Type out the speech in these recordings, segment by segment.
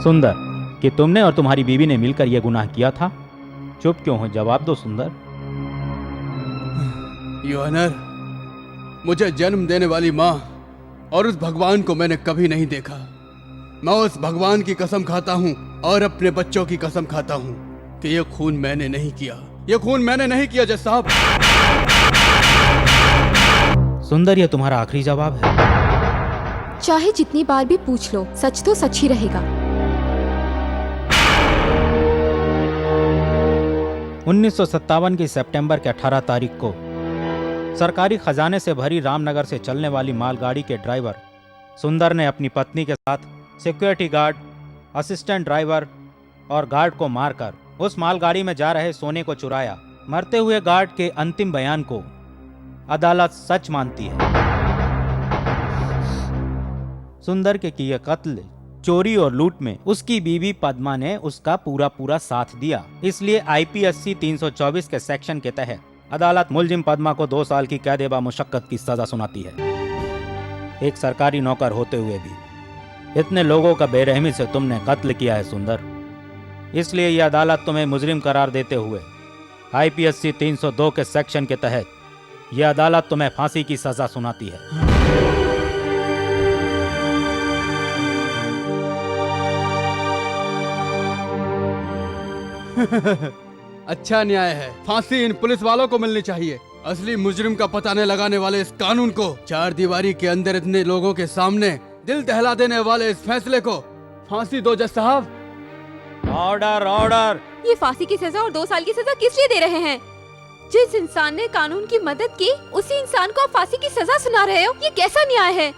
सुंदर, कि तुमने और तुम्हारी बीवी ने मिलकर यह गुनाह किया था? चुप क्यों हो? जवाब दो सुंदर। योर ऑनर, मुझे जन्म देने वाली माँ और उस भगवान को मैंने कभी नहीं देखा। मैं उस भगवान की कसम खाता हूँ और अपने बच्चों की कसम खाता हूँ कि ये खून मैंने नहीं किया। ये खून मैंने नहीं किया जज साहब। सुंदर, यह तुम्हारा आखिरी जवाब है? चाहे जितनी बार भी पूछ लो, सच तो सच ही रहेगा। 1957 की सितंबर के 18 तारीख को सरकारी खजाने से भरी रामनगर से चलने वाली मालगाड़ी के ड्राइवर सुंदर ने अपनी पत्नी के साथ सिक्योरिटी गार्ड, असिस्टेंट ड्राइवर और गार्ड को मारकर उस मालगाड़ी में जा रहे सोने को चुराया। मरते हुए गार्ड के अंतिम बयान को अदालत सच मानती है। सुंदर के किए कत्ल, चोरी और लूट में उसकी बीवी पद्मा ने उसका पूरा साथ दिया। इसलिए IPSC 324 के सेक्शन के तहत अदालत मुलजिम पद्मा को 2 साल की कैद मुशक्कत की सजा सुनाती है। एक सरकारी नौकर होते हुए भी इतने लोगों का बेरहमी से तुमने कत्ल किया है सुंदर। इसलिए यह अदालत तुम्हें मुजरिम करार देते हुए IPSC 302 के सेक्शन के तहत यह अदालत तुम्हें फांसी की सजा सुनाती है। अच्छा न्याय है। फांसी इन पुलिस वालों को मिलनी चाहिए। असली मुजरिम का पता न लगाने वाले इस कानून को, 4 दीवारी के अंदर इतने लोगों के सामने दिल दहला देने वाले इस फैसले को फांसी दो जज साहब। Order, order. ये फांसी की सजा और 2 साल की सजा किस लिए दे रहे हैं? जिस इंसान ने कानून की मदद की, उसी इंसान को आप फांसी की सजा सुना रहे हो। ये कैसा न्याय है?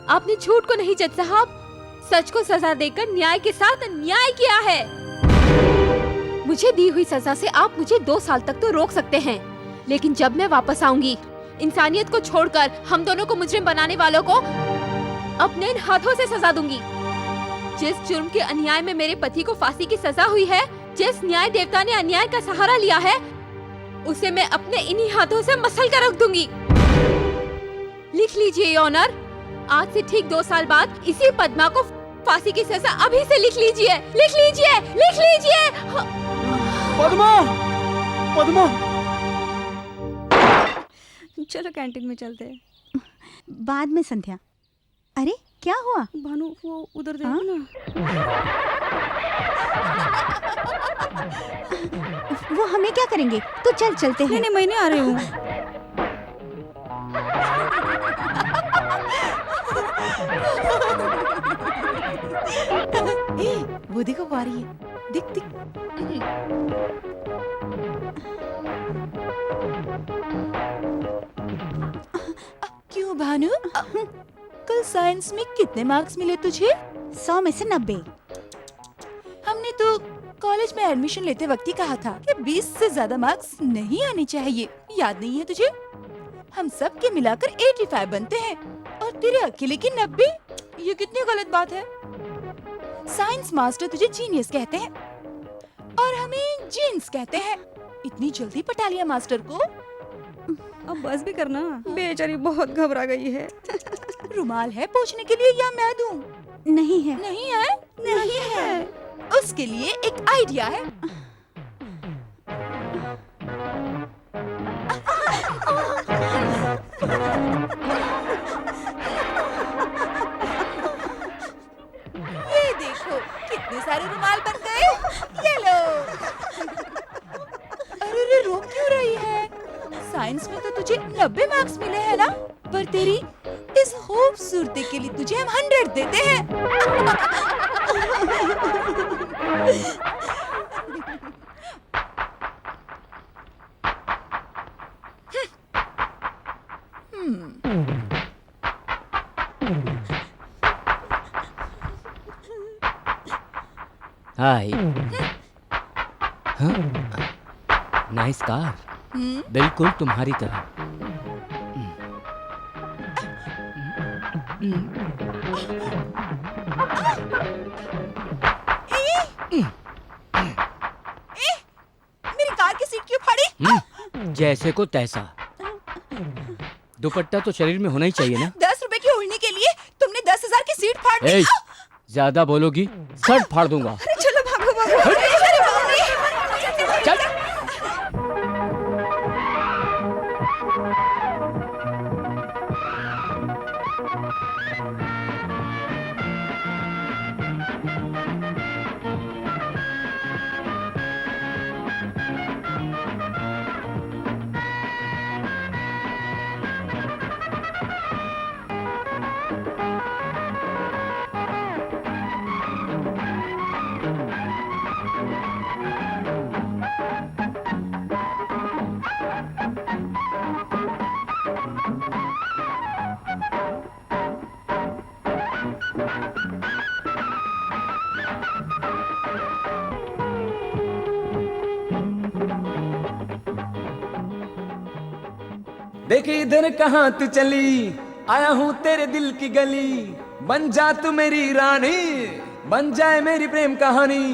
आपने झूठ को नहीं जज साहब, सच को सजा देकर न्याय के साथ अन्याय किया है। मुझे दी हुई सजा से आप मुझे 2 साल तक तो रोक सकते हैं, लेकिन जब मैं वापस आऊंगी, इंसानियत को छोड़कर हम दोनों को मुजरिम बनाने वालों को अपने इन हाथों से सजा दूंगी। जिस जुर्म के अन्याय में मेरे पति को फांसी की सजा हुई है, जिस न्याय देवता ने अन्याय का सहारा लिया है, उसे मैं अपने इन्हीं हाथों से मसल कर रख दूंगी। लिख लीजिए योर ऑनर, आज से ठीक 2 साल बाद इसी पद्मा को फांसी की सजा अभी से लिख लीजिए। लिख लीजिए, लिख लीजिए। पद्मा, पद्मा। चलो कैंटीन में चलते हैं। बाद में संध्या। अरे क्या हुआ भानु? वो उधर देखो ना। वो हमें क्या करेंगे? तो चल चलते हैं। नहीं, मैं नहीं आ रही हूँ। वो देखो वो आ रही है। दिख दिख। क्यों भानु? कल साइंस में कितने मार्क्स मिले तुझे? 100 में से 90। हमने तो कॉलेज में एडमिशन लेते वक्त ही कहा था कि 20 से ज्यादा मार्क्स नहीं आने चाहिए। याद नहीं है तुझे? हम सब के मिलाकर 85 बनते हैं और तेरे अकेले की 90। ये कितनी गलत बात है। साइंस मास्टर तुझे जीनियस कहते हैं और हमें जीन्स कहते हैं। इतनी जल्दी पटा लिया मास्टर को। अब बस भी करना, बेचारी बहुत घबरा गई है। रुमाल है पोंछने के लिए या मैं दूं? नहीं है। नहीं है? नहीं है। उसके लिए एक आइडिया है। ये देखो कितने सारे रुमाल बन गए। ये लो। अरे रो क्यों रही है? साइंस में तो तुझे 90 मार्क्स मिले हैं ना? पर तेरी इस खूबसूरती के लिए तुझे हम 100 देते हैं। हाय। नाइस कार, बिल्कुल तुम्हारी तरह। मेरी कार की सीट क्यों फाड़ी? जैसे को तैसा। दुपट्टा तो शरीर में होना ही चाहिए ना। 10 रुपए की उड़ने के लिए तुमने 10,000 की सीट फाड़ दी। ज्यादा बोलोगी सर फाड़ दूंगा। चलो भागो भागो। चल। देखी इधर कहाँ तू चली, आया हूँ तेरे दिल की गली, बन जा तू मेरी रानी, बन जाए मेरी प्रेम कहानी।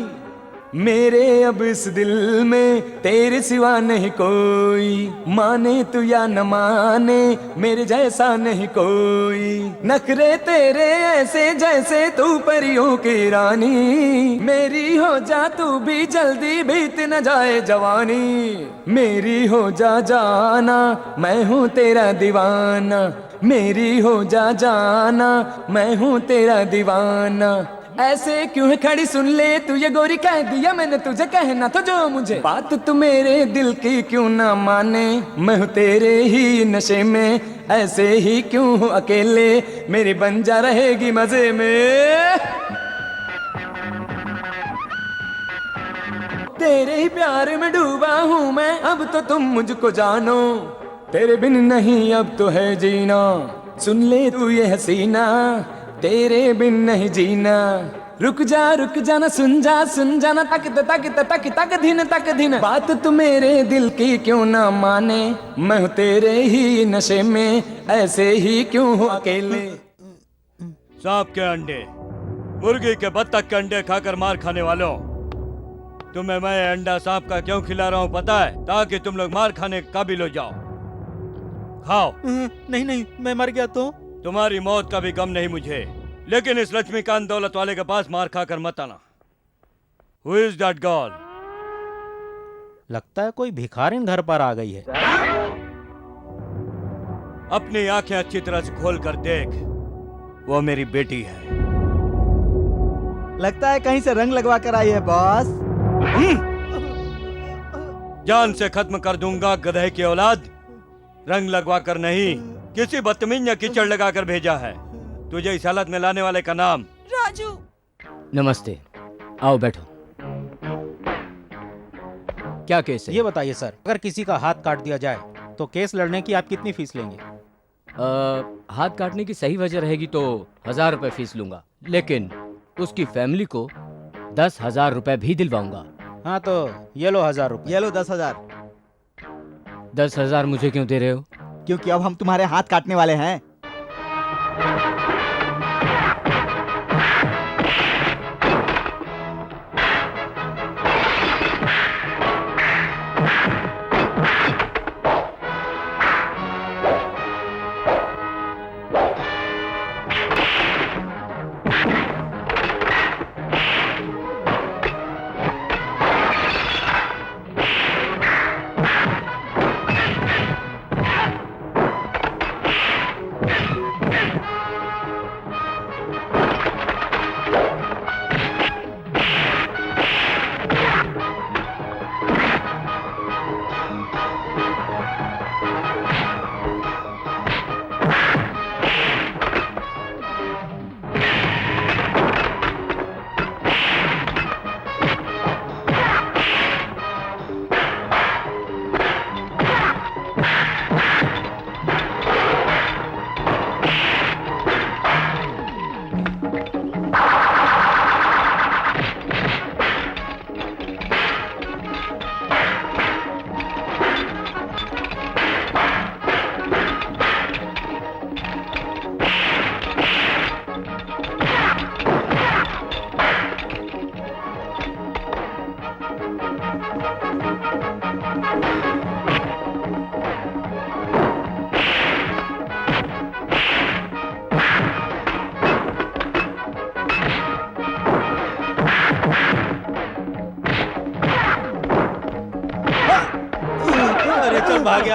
मेरे अब इस दिल में तेरे सिवा नहीं कोई, माने तू या न माने मेरे जैसा नहीं कोई। नखरे तेरे ऐसे जैसे तू परियों की रानी, मेरी हो जा तू भी जल्दी बीत न जाए जवानी। मेरी हो जा जाना मैं हूँ तेरा दीवाना, मेरी हो जा जाना मैं हूँ तेरा दीवाना। ऐसे क्यों है खड़ी सुन ले तू ये गोरी, कह दिया मैंने तुझे कहना तो जो मुझे, बात तू मेरे दिल की क्यों ना माने, मैं हूँ तेरे ही नशे में, ऐसे ही क्यों हूँ अकेले, मेरी बन जा रहेगी मजे में। तेरे ही प्यार में डूबा हूँ मैं, अब तो तुम मुझको जानो, तेरे बिन नहीं अब तो है जीना, सुन ले तू ये हसीना, तेरे बिन नहीं जीना। रुक जाना सुन जाना, तक दिन, बात तू मेरे दिल की क्यों ना माने, मैं हूँ तेरे ही नशे में, ऐसे ही क्यों हूँ अकेले। सांप के अंडे, मुर्गी के बत्तख के अंडे खाकर मार खाने वालों, तुम्हें मैं अंडा सांप का क्यों खिला रहा हूँ पता है? ताकि तुम लोग मार खाने के काबिल हो जाओ। खाओ। नहीं, मैं मर गया तो? तुम्हारी मौत का भी गम नहीं मुझे, लेकिन इस लक्ष्मीकांत दौलत वाले के पास मार खाकर मत आना। Who is that girl? लगता है कोई भिखारिन घर पर आ गई है। अपनी आंखें अच्छी तरह से खोल कर देख, वो मेरी बेटी है। लगता है कहीं से रंग लगवा कर आई है बॉस। जान से खत्म कर दूंगा गधे की औलाद, रंग लगवा कर नहीं, किसी बदतमीज ने कीचड़ लगाकर भेजा है। तुझे इस हालत में लाने वाले का नाम? राजू। नमस्ते, आओ बैठो। क्या केस है? ये बताइए सर, अगर किसी का हाथ काट दिया जाए तो केस लड़ने की आप कितनी फीस लेंगे? हाथ काटने की सही वजह रहेगी तो 1000 रुपए फीस लूंगा, लेकिन उसकी फैमिली को 10,000 रुपए भी दिलवाऊंगा। हाँ तो ये लो 1000 रुपए। ये लो 10,000। 10,000 मुझे क्यों दे रहे हो? क्योंकि अब हम तुम्हारे हाथ काटने वाले हैं।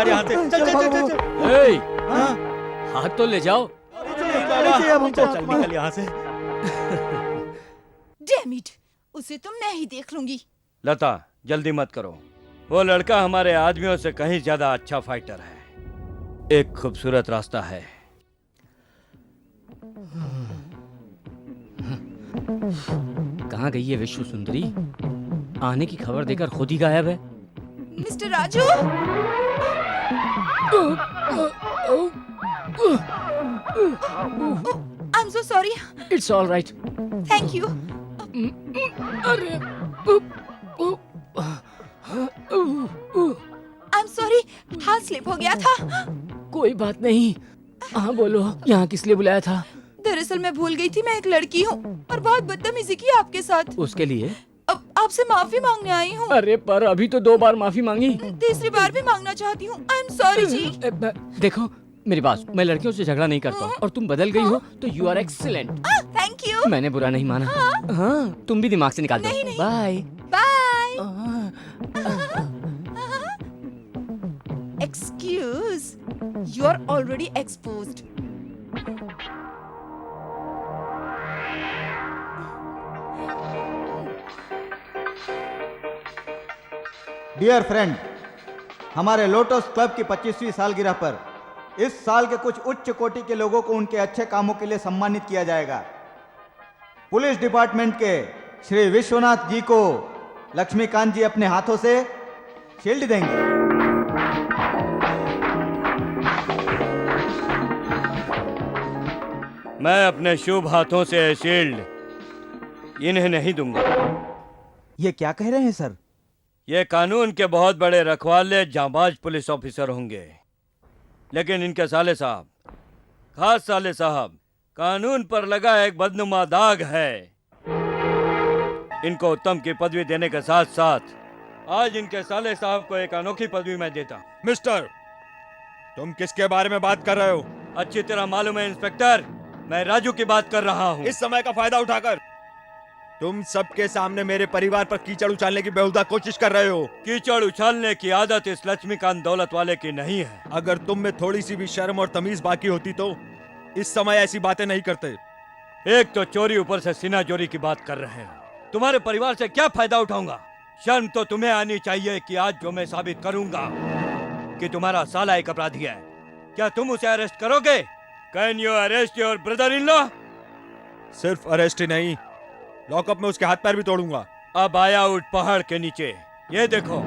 यार यहाँ से। चल चल चल चल चल। ए, हाँ, हाथ तो ले जाओ। चल निकल यहाँ से। डैम इट, उसे तो मैं ही देख लूंगी। लता जल्दी मत करो, वो लड़का हमारे आदमियों से कहीं ज्यादा अच्छा फाइटर है। एक खूबसूरत रास्ता है। कहाँ गई है विश्व सुंदरी? आने की खबर देकर खुद ही गायब है। Mister Raju, I am so sorry. It's all right. Thank you. अरे आई एम सॉरी, हाथ स्लिप हो गया था। कोई बात नहीं। हाँ बोलो, यहाँ किस लिए बुलाया था? दरअसल मैं भूल गई थी मैं एक लड़की हूँ और बहुत बदतमीजी की आपके साथ। उसके लिए? अब आपसे माफी मांगने आई हूँ। अरे पर अभी तो 2 बार माफी मांगी। तीसरी बार भी मांगना चाहती हूँ। आई एम सॉरी जी। देखो मेरी बात, मैं लड़कियों से झगड़ा नहीं करता हूँ और तुम बदल गई हो तो you are excellent. Thank you. मैंने बुरा नहीं माना। हाँ, तुम भी दिमाग से निकाल दो। Bye bye. Excuse, you are already exposed. Dear friend, हमारे लोटस क्लब की 25वीं सालगिरह पर इस साल के कुछ उच्च कोटि के लोगों को उनके अच्छे कामों के लिए सम्मानित किया जाएगा। पुलिस डिपार्टमेंट के श्री विश्वनाथ जी को लक्ष्मीकांत जी अपने हाथों से शील्ड देंगे। मैं अपने शुभ हाथों से शील्ड इन्हें नहीं दूंगा। ये क्या कह रहे हैं सर? ये कानून के बहुत बड़े रखवाले जांबाज पुलिस ऑफिसर होंगे, लेकिन इनके साले साहब, खास साले साहब, कानून पर लगा एक बदनुमा दाग है। इनको उत्तम की पदवी देने के साथ साथ आज इनके साले साहब को एक अनोखी पदवी मैं देता। मिस्टर, तुम किसके बारे में बात कर रहे हो? अच्छी तरह मालूम है इंस्पेक्टर, मैं राजू की बात कर रहा हूँ। इस समय का फायदा उठाकर तुम सबके सामने मेरे परिवार पर कीचड़ उछालने की बेहुदा कोशिश कर रहे हो। कीचड़ उछालने की आदत इस लक्ष्मीकांत दौलत वाले की नहीं है। अगर तुम में थोड़ी सी भी शर्म और तमीज बाकी होती तो इस समय ऐसी बातें नहीं करते। एक तो चोरी, ऊपर से सीना चोरी की बात कर रहे हो। तुम्हारे परिवार से क्या फायदा उठाऊंगा? शर्म तो तुम्हें आनी चाहिए कि आज जो मैं साबित करूंगा कि तुम्हारा साला एक अपराधी है, क्या तुम उसे अरेस्ट करोगे? Can you arrest your brother in law? सिर्फ अरेस्ट ही नहीं, लॉकअप में उसके हाथ पैर भी तोड़ूंगा। अब आया उठ पहाड़ के नीचे, ये देखो।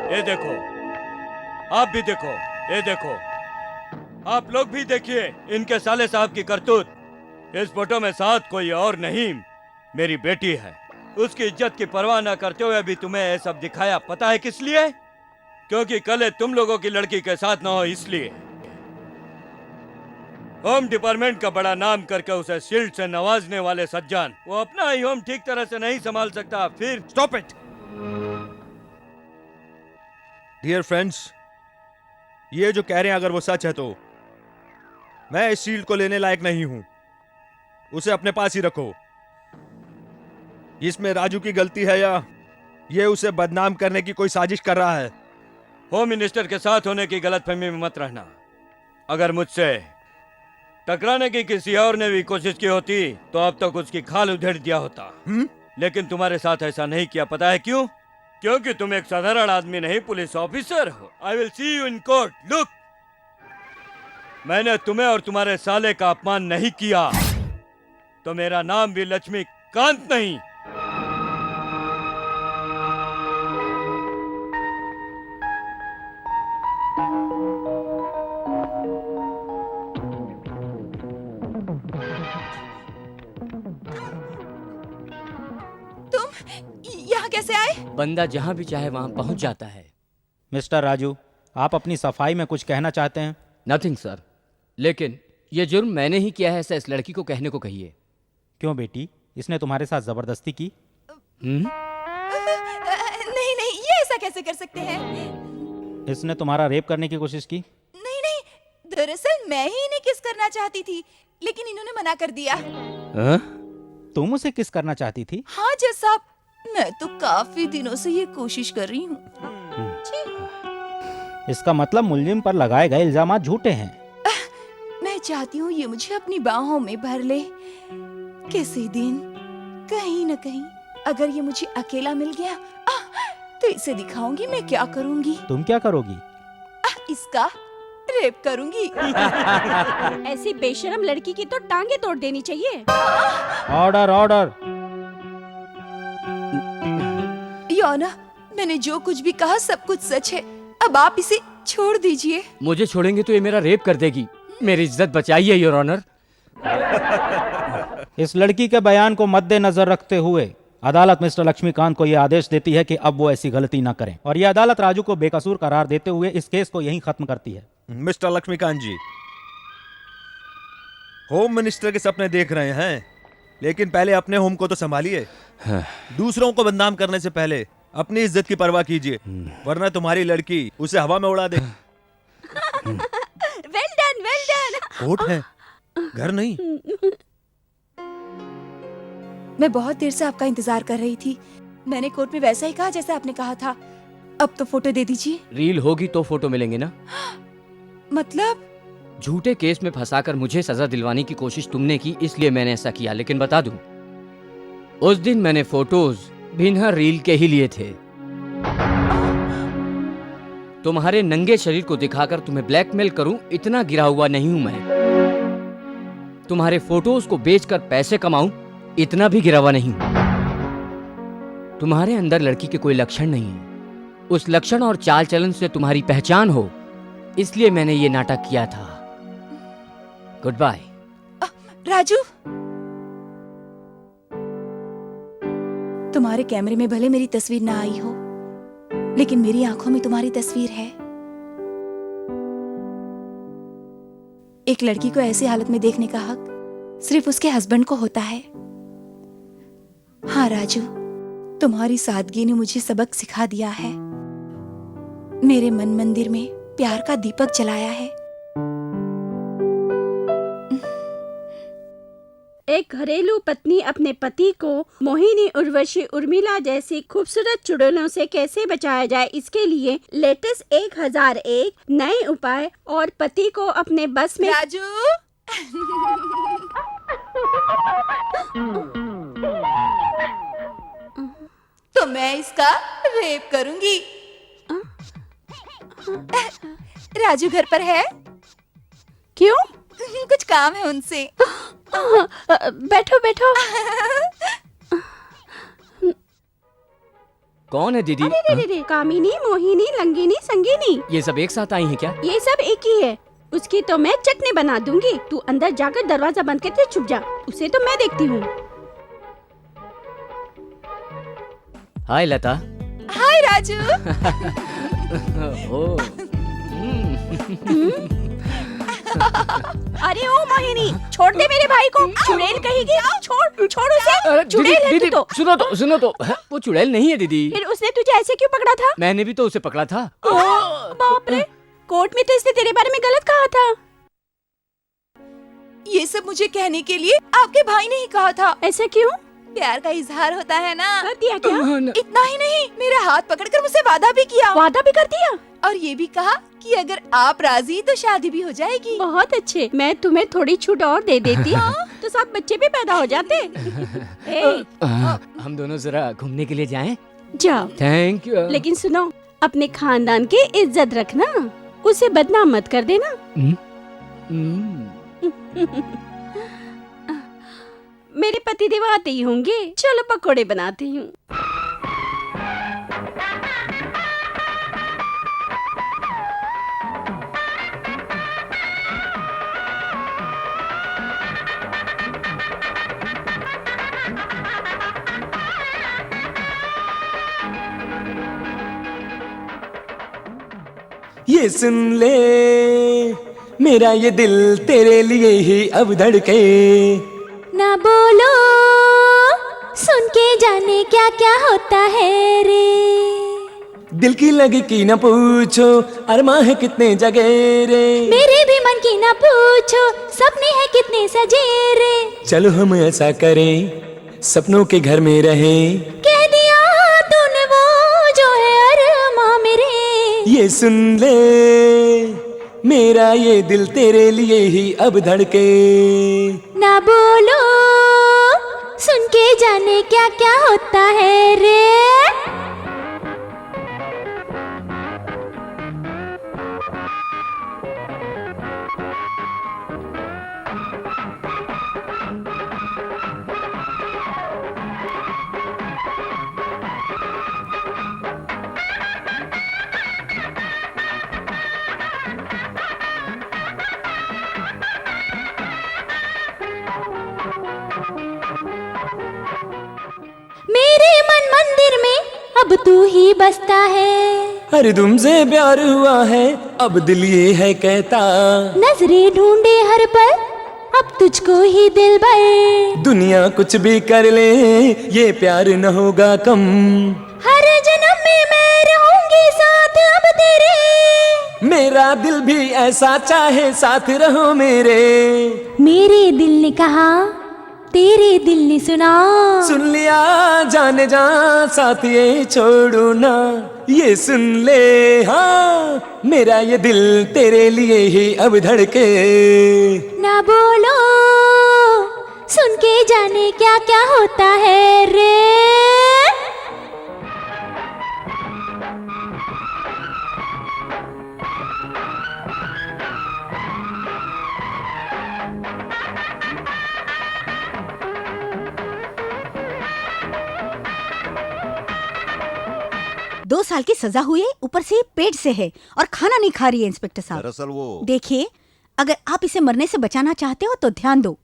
ये देखो, आप भी देखो, ये देखो, आप लोग भी देखिए इनके साले साहब की करतूत। इस फोटो में साथ कोई और नहीं, मेरी बेटी है। उसकी इज्जत की परवाह न करते हुए भी तुम्हें ये सब दिखाया, पता है किस लिए? क्योंकि कल तुम लोगों की लड़की के साथ न हो, इसलिए। होम डिपार्टमेंट का बड़ा नाम करके उसे शील्ड से नवाजने वाले सज्जान, वो अपना ही होम ठीक तरह से नहीं संभाल सकता, फिर स्टॉप इट। डियर फ्रेंड्स, ये जो कह रहे हैं अगर वो सच है तो मैं इस शील्ड को लेने लायक नहीं हूं। उसे अपने पास ही रखो। इसमें राजू की गलती है या ये उसे बदनाम करने की कोई साजिश कर रहा है? होम मिनिस्टर के साथ होने की गलतफहमी में मत रहना। अगर मुझसे टकराने की किसी और ने भी कोशिश की होती तो अब तक उसकी खाल उधेड़ दिया होता। लेकिन तुम्हारे साथ ऐसा नहीं किया, पता है क्यों? क्योंकि तुम एक साधारण आदमी नहीं, पुलिस ऑफिसर हो। I will see you in court. Look, मैंने तुम्हें और तुम्हारे साले का अपमान नहीं किया तो मेरा नाम भी लक्ष्मीकांत नहीं। यहाँ कैसे आए? बंदा जहाँ भी चाहे वहाँ पहुँच जाता है। मिस्टर राजू, आप अपनी सफाई में कुछ कहना चाहते हैं? नथिंग सर, लेकिन ये जुर्म मैंने ही किया है, ऐसा इस लड़की को कहने को कहिए। क्यों बेटी, इसने तुम्हारे साथ जबरदस्ती की? नहीं नहीं, ये ऐसा कैसे कर सकते हैं? इसने तुम्हारा रेप करने की कोशिश की? नहीं नहीं, दरअसल मैं ही इन्हें किस करना चाहती थी, लेकिन इन्होंने मना कर दिया। हाँ? तुम उसे किस करना चाहती थी? हाँ जज साहब, मैं तो काफी दिनों से ये कोशिश कर रही हूँ। इसका मतलब मुलजिम पर लगाए गए इल्जाम झूठे हैं। मैं चाहती हूँ ये मुझे अपनी बाहों में भर ले। किसी दिन कहीं न कहीं अगर ये मुझे अकेला मिल गया तो इसे दिखाऊंगी मैं क्या करूंगी। तुम क्या करोगी? इसका रेप करूंगी। ऐसी बेशरम लड़की की तो टांगे तोड़ देनी चाहिए। Order order. योना, मैंने जो कुछ भी कहा सब कुछ सच है। अब आप इसे छोड़ दीजिए। मुझे छोड़ेंगे तो ये मेरा रेप कर देगी। मेरी इज्जत बचाइए योर ऑनर। इस लड़की के बयान को मद्देनजर रखते हुए अदालत मिस्टर लक्ष्मीकांत को यह आदेश देती है कि अब वो ऐसी गलती ना करें, और यह अदालत राजू को बेकसूर करार देते हुए इस केस को यहीं खत्म करती है। मिस्टर लक्ष्मीकांत जी, होम मिनिस्टर के सपने देख रहे हैं, लेकिन पहले अपने होम को तो संभालिए। दूसरों को बदनाम करने से पहले अपनी इज्जत की परवाह कीजिए, वरना तुम्हारी लड़की उसे हवा में उड़ा दे। Well done, well done. Court है, घर नहीं। मैं बहुत देर से आपका इंतजार कर रही थी। मैंने कोर्ट में वैसा ही कहा जैसा आपने कहा था। अब तो फोटो दे दीजिए। रील होगी तो फोटो मिलेंगे ना। मतलब? झूठे केस में फंसाकर मुझे सजा दिलवाने की कोशिश तुमने की, इसलिए मैंने ऐसा किया। लेकिन बता दूं, उस दिन मैंने फोटोज बिना रील के ही लिए थे। तुम्हारे नंगे शरीर को दिखाकर तुम्हें ब्लैकमेल करूं, इतना गिरा हुआ नहीं हूं मैं। तुम्हारे फोटोज को बेचकर पैसे कमाऊं, इतना भी गिरा हुआ नहीं हूं। तुम्हारे अंदर लड़की के कोई लक्षण नहीं है। उस लक्षण और चाल चलन से तुम्हारी पहचान हो, इसलिए मैंने ये नाटक किया था। Good bye. राजू, तुम्हारे कैमरे में भले मेरी तस्वीर ना आई हो, लेकिन मेरी आंखों में तुम्हारी तस्वीर है। एक लड़की को ऐसी हालत में देखने का हक सिर्फ उसके हस्बैंड को होता है। हाँ राजू, तुम्हारी सादगी ने मुझे सबक सिखा दिया है। मेरे मन मंदिर में प्यार का दीपक जलाया है। एक घरेलू पत्नी अपने पति को मोहिनी, उर्वशी, उर्मिला जैसी खूबसूरत चुड़ैलों से कैसे बचाया जाए, इसके लिए लेटेस्ट 1001 नए उपाय और पति को अपने बस में। राजू, तो मैं इसका रेप करूंगी। राजू घर पर है? क्यों? कुछ काम है उनसे। बैठो बैठो। कौन है दीदी? अरे कामिनी, मोहिनी, रंगीनी, संगीनी, ये सब एक साथ आई हैं क्या? ये सब एक ही है। उसकी तो मैं चटनी बना दूंगी। तू अंदर जाकर दरवाजा बंद करके छुप जा, उसे तो मैं देखती हूँ। हाय लता। हाय राजू। अरे ओ मोहिनी, छोड़ दे मेरे भाई को। चुड़ैल कहेगी। छोड़ छोड़ उसे। चुड़ैल है दीदी, तू तो। सुनो तो वो चुड़ैल नहीं है दीदी। फिर उसने तुझे ऐसे क्यों पकड़ा था? मैंने भी तो उसे पकड़ा था। बाप रे, कोर्ट में तो इसने तेरे बारे में गलत कहा था। ये सब मुझे कहने के लिए आपके भाई ने ही कहा था। ऐसा क्यों? प्यार का इजहार होता है ना। कर दिया क्या? इतना ही नहीं, मेरा हाथ पकड़कर मुझसे वादा भी किया। वादा भी कर दिया? और ये भी कहा कि अगर आप राजी तो शादी भी हो जाएगी। बहुत अच्छे, मैं तुम्हें थोड़ी छूट और दे देती तो 7 बच्चे भी पैदा हो जाते। हम दोनों जरा घूमने के लिए जाएं? जाओ। Thank you. लेकिन सुनो, अपने खानदान की इज्जत रखना, उसे बदनाम मत कर देना। मेरे पति देव आते ही होंगे, चलो पकोड़े बनाती हूँ। ये सुन ले मेरा ये दिल तेरे लिए ही अब धड़के। ना बोलो, सुन के जाने क्या क्या होता है रे। दिल की लगी की न पूछो, अरमा है कितने जगह रे। मेरे भी मन की ना पूछो, सपने हैं कितने सजे रे। चलो हम ऐसा करें, सपनों के घर में रहें। कह दिया तूने वो जो है अरमा मेरे। ये सुन ले, मेरा ये दिल तेरे लिए ही अब धड़के। ना बोलो, सुन के जाने क्या क्या होता है रे। मेरे मन मंदिर में अब तू ही बसता है। अरे तुमसे प्यार हुआ है, अब दिल ये है कहता। नजरें ढूंढे हर पल, अब तुझको ही दिल भर। दुनिया कुछ भी कर ले, ये प्यार न होगा कम। हर जन्म में मैं रहूंगी साथ अब तेरे। मेरा दिल भी ऐसा चाहे, साथ रहो मेरे। मेरे दिल ने कहा, तेरे दिल ने सुना। सुन लिया जाने जा, साथ ये छोड़ू ना। ये सुन ले, हाँ मेरा ये दिल तेरे लिए ही अब धड़के। ना बोलो, सुन के जाने क्या क्या होता है रे। दो साल की सजा हुई है, ऊपर से पेट से है और खाना नहीं खा रही है इंस्पेक्टर साहब। दरअसल वो देखिए, अगर आप इसे मरने से बचाना चाहते हो तो ध्यान दो।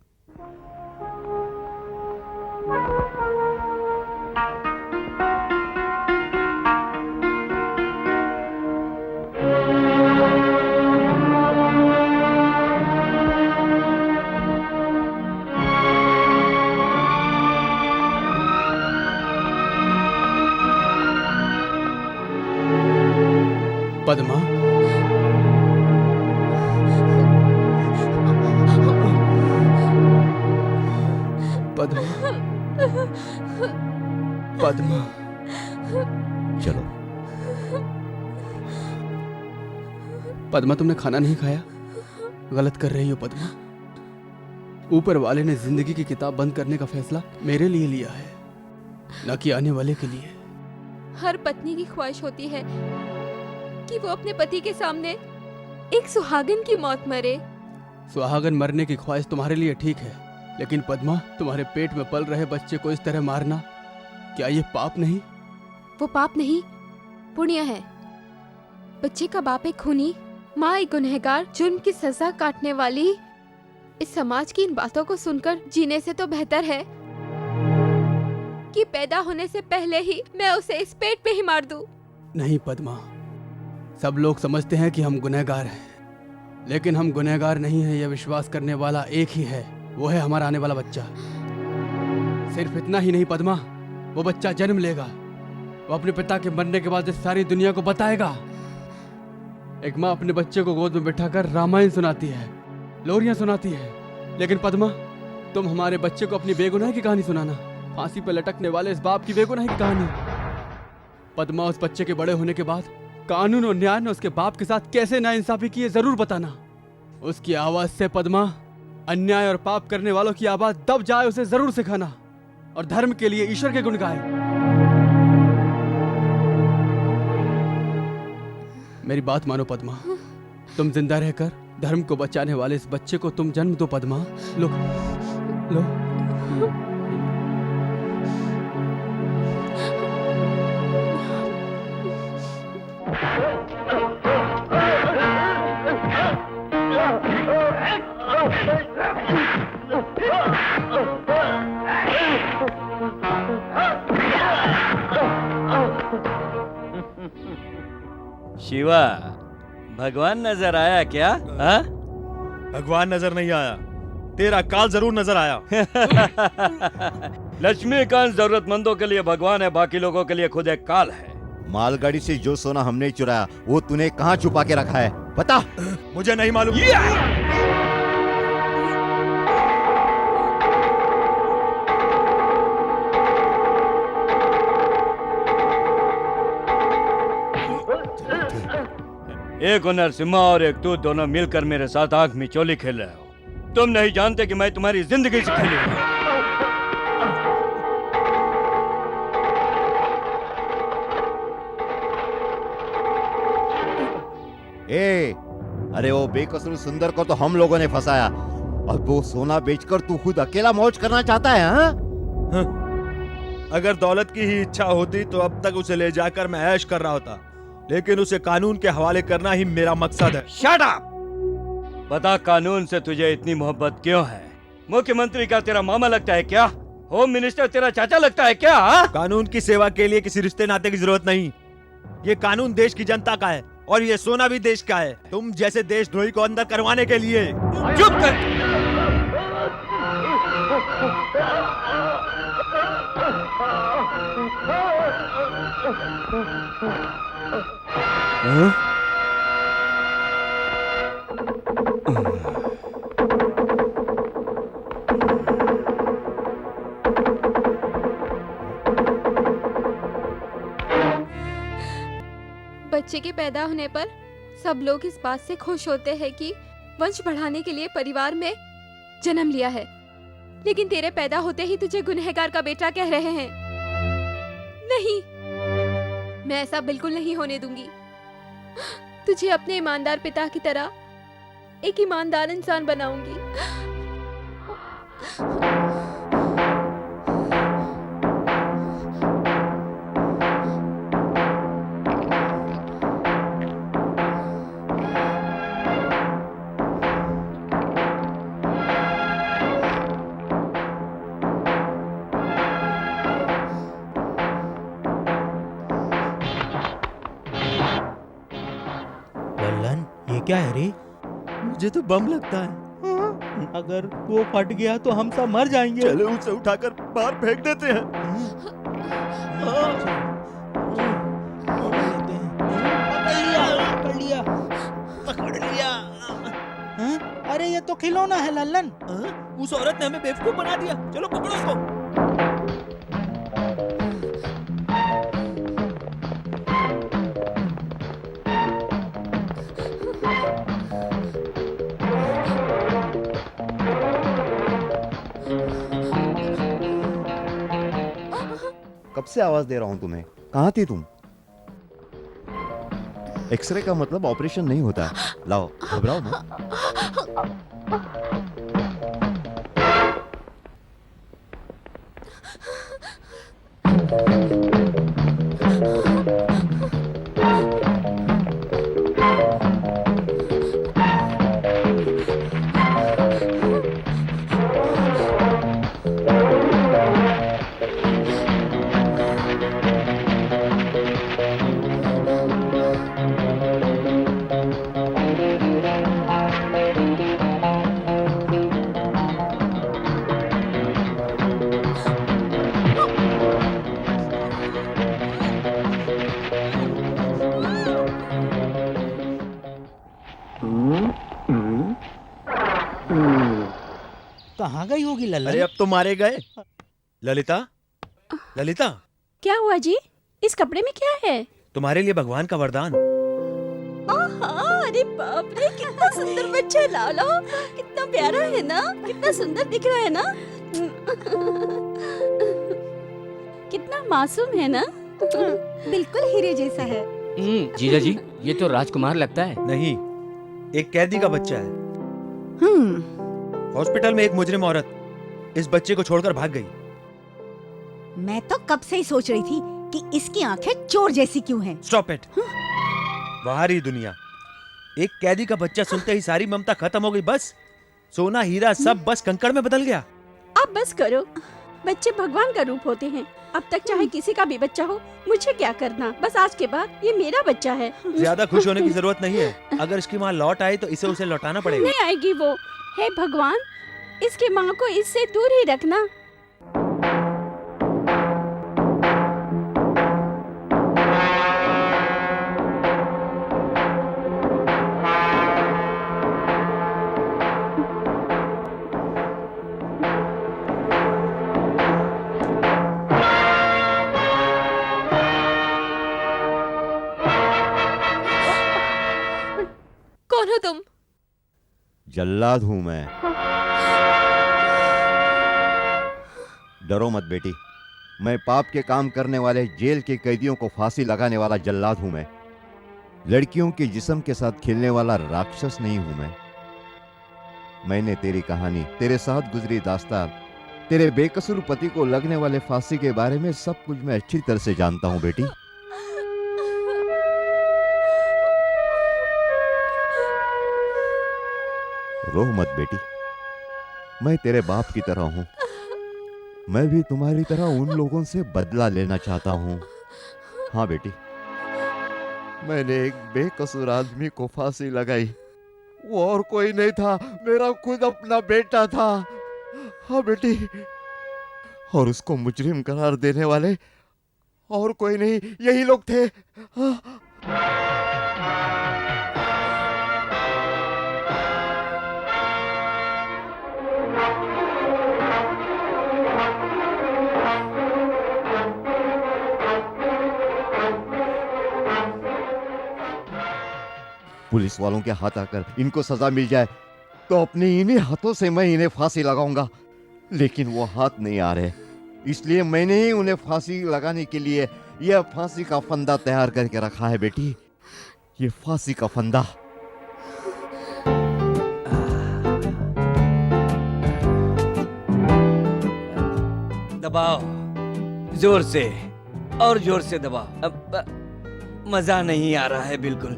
पद्मा, पद्मा, पद्मा, चलो। पद्मा तुमने खाना नहीं खाया? गलत कर रही हो पद्मा। ऊपर वाले ने जिंदगी की किताब बंद करने का फैसला मेरे लिए लिया है, न कि आने वाले के लिए। हर पत्नी की ख्वाहिश होती है कि वो अपने पति के सामने एक सुहागन की मौत मरे। सुहागन मरने की ख्वाहिश तुम्हारे लिए ठीक है, लेकिन पद्मा, तुम्हारे पेट में पल रहे बच्चे को इस तरह मारना, क्या ये पाप नहीं? वो पाप नहीं, पुण्य है। बच्चे का बाप एक खूनी, माँ एक गुनहगार, जुर्म की सजा काटने वाली। इस समाज की इन बातों को सुनकर जीने से तो बेहतर है कि पैदा होने से पहले ही मैं उसे इस पेट पे ही मार दूं। नहीं पद्मा, सब लोग समझते हैं कि हम गुनहगार हैं, लेकिन हम गुनहगार नहीं हैं, यह विश्वास करने वाला एक ही है, वो है हमारा आने वाला बच्चा। सिर्फ इतना ही नहीं पद्मा, वो बच्चा जन्म लेगा, वो अपने पिता के मरने के बाद इस सारी दुनिया को बताएगा। एक माँ अपने बच्चे को गोद में बिठाकर रामायण सुनाती है, लोरियां सुनाती है, लेकिन पद्मा, तुम हमारे बच्चे को अपनी बेगुनाही की कहानी सुनाना, फांसी पर लटकने वाले इस बाप की बेगुनाही की कहानी। पद्मा, उस बच्चे के बड़े होने के बाद कानून और न्याय ने उसके बाप के साथ कैसे नाइंसाफी की है जरूर बताना। उसकी आवाज से पद्मा, अन्याय और पाप करने वालों की आवाज दब जाए उसे जरूर सिखाना, और धर्म के लिए ईश्वर के गुण गाए। मेरी बात मानो पद्मा, तुम जिंदा रहकर धर्म को बचाने वाले इस बच्चे को तुम जन्म दो पद्मा। लो लो। शिवा, भगवान नजर आया क्या? हाँ? भगवान नजर नहीं आया, तेरा काल जरूर नजर आया। लक्ष्मीकांत जरूरतमंदों के लिए भगवान है, बाकी लोगों के लिए खुद एक काल है। मालगाड़ी से जो सोना हमने चुराया वो तूने कहाँ छुपा के रखा है, बता। मुझे नहीं मालूम। एक नरसिम्हा और एक तू दोनों मिलकर मेरे साथ आंख मिचौली खेल रहे हो। तुम नहीं जानते कि मैं तुम्हारी जिंदगी से खेली हूं। अरे वो बेकसूर सुंदर को तो हम लोगों ने फंसाया, अब वो सोना बेचकर तू खुद अकेला मौज करना चाहता है? हाँ? अगर दौलत की ही इच्छा होती तो अब तक उसे ले जाकर मैं ऐश कर रहा होता, लेकिन उसे कानून के हवाले करना ही मेरा मकसद है। Shut up! बता, कानून से तुझे इतनी मोहब्बत क्यों है? मुख्यमंत्री का तेरा मामा लगता है क्या? होम मिनिस्टर तेरा चाचा लगता है क्या? हा? कानून की सेवा के लिए किसी रिश्ते नाते की जरूरत नहीं। ये कानून देश की जनता का है और ये सोना भी देश का है, तुम जैसे देशद्रोही को अंदर करवाने के लिए। चुप कर! बच्चे के पैदा होने पर सब लोग इस बात से खुश होते हैं कि वंश बढ़ाने के लिए परिवार में जन्म लिया है, लेकिन तेरे पैदा होते ही तुझे गुनहगार का बेटा कह रहे हैं। नहीं, मैं ऐसा बिल्कुल नहीं होने दूंगी। तुझे अपने ईमानदार पिता की तरह एक ईमानदार इंसान बनाऊंगी। क्या है रे? मुझे तो बम लगता है। अगर वो फट गया तो हम सब मर जाएंगे। चलो उसे उठाकर बाहर फेंक देते हैं। पकड़ लिया। अरे ये तो खिलौना है लल्लन। उस औरत ने हमें बेवकूफ बना दिया। चलो पकड़ो उसको। कब से आवाज दे रहा हूं तुम्हें, कहाँ थी तुम? एक्सरे का मतलब ऑपरेशन नहीं होता। लाओ, घबराओ मत। कहाँ गई होगी लल्लन? अरे अब तो मारे गए। ललिता, ललिता, क्या हुआ जी? इस कपड़े में क्या है? तुम्हारे लिए भगवान का वरदान। अरे बाप रे, कितना सुंदर बच्चा है लाला, कितना प्यारा है ना, कितना सुंदर दिख रहा है ना, कितना मासूम है ना। बिल्कुल हीरे जैसा है। जीजा जी, ये तो राजकुमार लगता है। नहीं, एक कैदी का बच्चा है। हॉस्पिटल में एक मुजरिम औरत इस बच्चे को छोड़कर भाग गई। मैं तो कब से ही सोच रही थी कि इसकी आंखें चोर जैसी क्यों हैं। Stop it. बाहरी दुनिया, एक कैदी का बच्चा सुनते ही सारी ममता खत्म हो गई। बस सोना हीरा सब बस कंकड़ में बदल गया। आप बस करो, बच्चे भगवान का रूप होते हैं। अब तक चाहे किसी का भी बच्चा हो, मुझे क्या करना, बस आज के बाद ये मेरा बच्चा है। ज्यादा खुश होने की जरूरत नहीं है। अगर इसकी माँ लौट आई तो इसे उसे लौटाना पड़ेगा। नहीं आएगी वो। हे भगवान, इसकी माँ को इससे दूर ही रखना। जल्लाद हूं मैं। डरो मत बेटी, मैं पाप के काम करने वाले जेल के कैदियों को फांसी लगाने वाला जल्लाद हूं मैं। लड़कियों के जिस्म के साथ खेलने वाला राक्षस नहीं हूं मैं। मैंने तेरी कहानी, तेरे साथ गुजरी दास्तान, तेरे बेकसूर पति को लगने वाले फांसी के बारे में सब कुछ मैं अच्छी तरह से जानता हूं बेटी। रो मत बेटी, मैं तेरे बाप की तरह हूं। मैं भी तुम्हारी तरह उन लोगों से बदला लेना चाहता हूं। हाँ बेटी, मैंने एक बेकसूर आदमी को फांसी लगाई। वो और कोई नहीं था, मेरा खुद अपना बेटा था। हाँ बेटी, और उसको मुजरिम करार देने वाले और कोई नहीं, यही लोग थे। हाँ। पुलिस वालों के हाथ आकर इनको सजा मिल जाए तो अपने इन्हीं हाथों से मैं इन्हें फांसी लगाऊंगा, लेकिन वो हाथ नहीं आ रहे, इसलिए मैंने ही उन्हें फांसी लगाने के लिए यह फांसी का फंदा तैयार करके रखा है बेटी। ये फांसी का फंदा। दबाओ, जोर से और जोर से दबाओ। अब मजा नहीं आ रहा है बिल्कुल,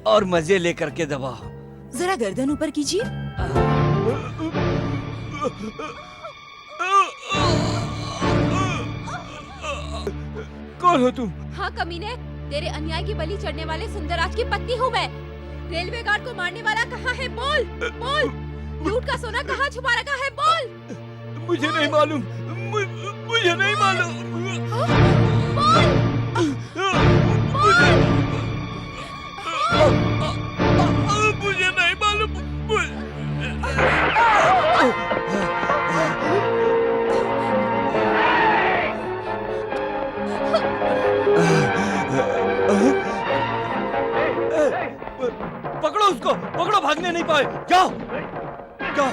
और मजे लेकर के दबाओ। जरा गर्दन ऊपर कीजिए। कौन हो तुम? हाँ कमीने, तेरे अन्याय की बलि चढ़ने वाले सुंदरराज की पत्नी हूँ मैं। रेलवे गार्ड को मारने वाला कहाँ है? बोल बोल। लूट का सोना कहाँ छुपा रखा है? बोल। मुझे नहीं मालूम, मुझे नहीं मालूम। बोल। मुझे नहीं मालूम। पकड़ो उसको, पकड़ो, भागने नहीं पाए। जाओ जाओ।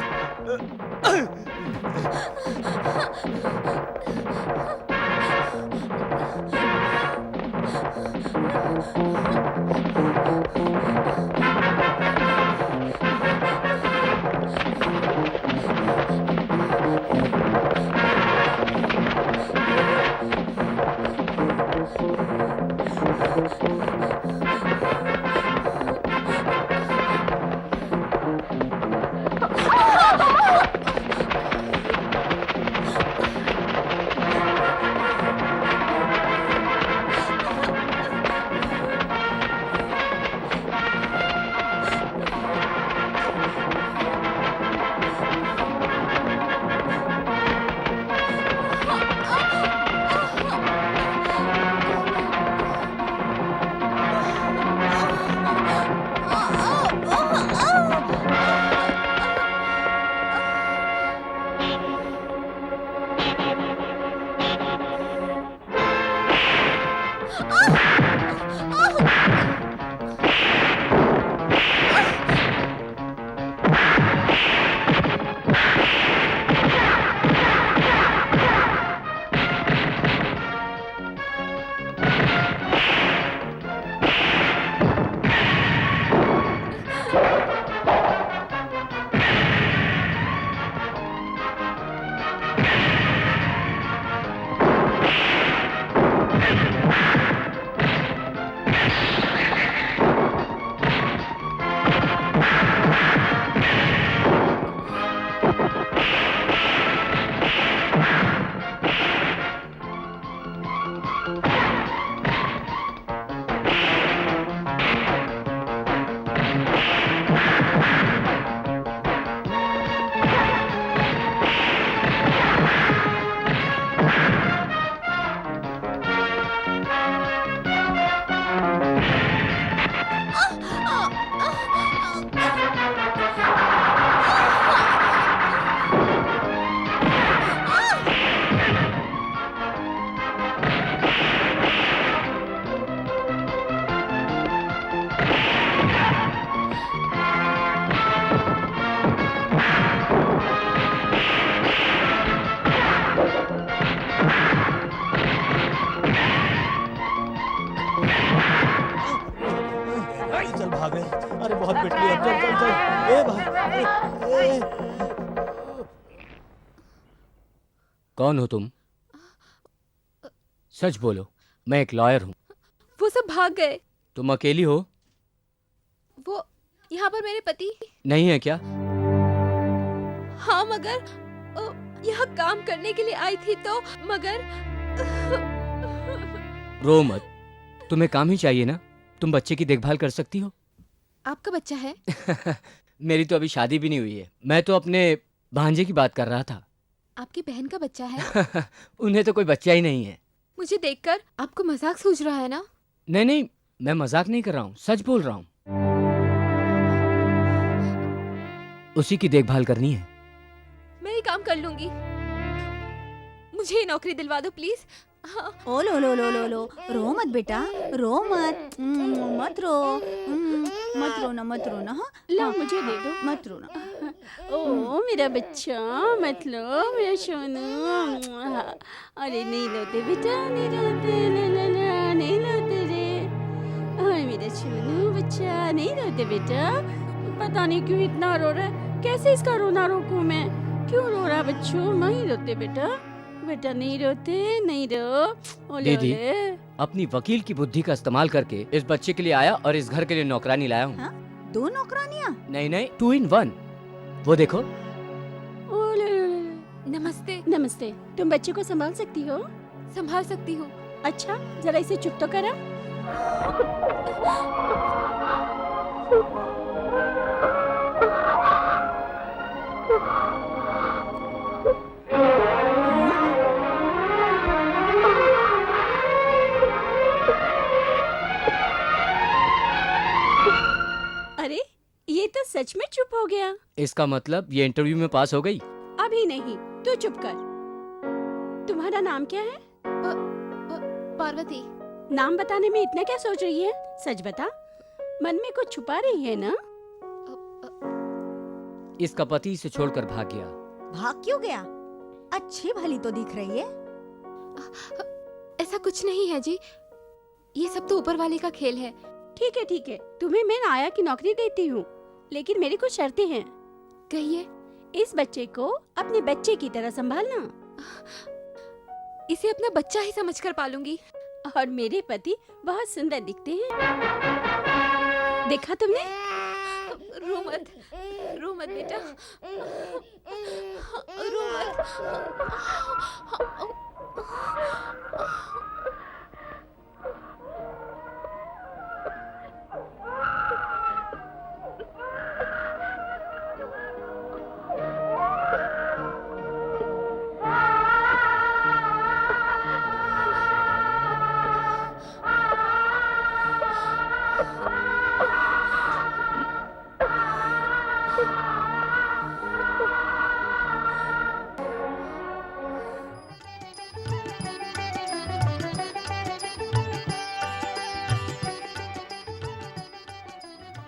बहुत पिट लिया, चल चल चल। ए भाई, कौन हो तुम? सच बोलो, मैं एक लॉयर हूँ। वो सब भाग गए। तुम अकेली हो? वो यहाँ पर मेरे पति नहीं है क्या? हाँ, मगर यहाँ काम करने के लिए आई थी तो मगर रो मत, तुम्हें काम ही चाहिए ना? तुम बच्चे की देखभाल कर सकती हो? आपका बच्चा है? मेरी तो अभी शादी भी नहीं हुई है। मैं तो अपने भांजे की बात कर रहा था। आपकी बहन का बच्चा है? उन्हें तो कोई बच्चा ही नहीं है। मुझे देखकर आपको मजाक सूझ रहा है ना? नहीं नहीं, मैं मजाक नहीं कर रहा हूँ, सच बोल रहा हूँ। उसी की देखभाल करनी है। मैं ये काम कर लूंगी। मुझे ये नौकरी दिलवा दो प्लीज। हाँ। ओ लो लो लो लो लो, रो मत बेटा, रो मत, मत रो, मत रो ना, मत रो ना। हाँ ला मुझे दे दो। मत रो ना। ओ मेरा बच्चा, मत लो मेरा सोनू। अरे नहीं लोते बेटा, नहीं लोते, नहीं लोते रे। अरे मेरा सोनू बच्चा, नहीं लोते बेटा। पता नहीं क्यों इतना रो रहा है, कैसे इसका रोना रोकूं मैं? क्यों रो रहा बच्चों? नहीं रोते बेटा, बेटा नहीं रोते, नहीं रो। ओले दीदी, ओले। अपनी वकील की बुद्धि का इस्तेमाल करके इस बच्चे के लिए आया और इस घर के लिए नौकरानी लाया हूँ। हाँ? 2 नौकरानियाँ? नहीं नहीं, 2 in 1। वो देखो। ओले ओले। नमस्ते। नमस्ते। तुम बच्चे को संभाल सकती हो? संभाल सकती हूँ। अच्छा, जरा इसे चुप तो करा। अरे, ये तो सच में चुप हो गया। इसका मतलब ये इंटरव्यू में पास हो गई? अभी नहीं, तू चुप कर। तुम्हारा नाम क्या है? पार्वती। नाम बताने में इतना क्या सोच रही है? सच बता, मन में कुछ छुपा रही है ना? इसका पति इसे छोड़कर भाग गया। भाग क्यों गया? अच्छी भली तो दिख रही है। ऐसा कुछ नहीं है जी, ये सब तो ऊपर वाले का खेल है। ठीक है ठीक है, तुम्हें मैं नाया की नौकरी देती हूँ, लेकिन मेरी कुछ शर्तें हैं। कहिए। इस बच्चे को अपने बच्चे की तरह संभालना। इसे अपना बच्चा ही समझकर पालूंगी। और मेरे पति बहुत सुंदर दिखते हैं। देखा तुमने? रो मत बेटा, रो मत।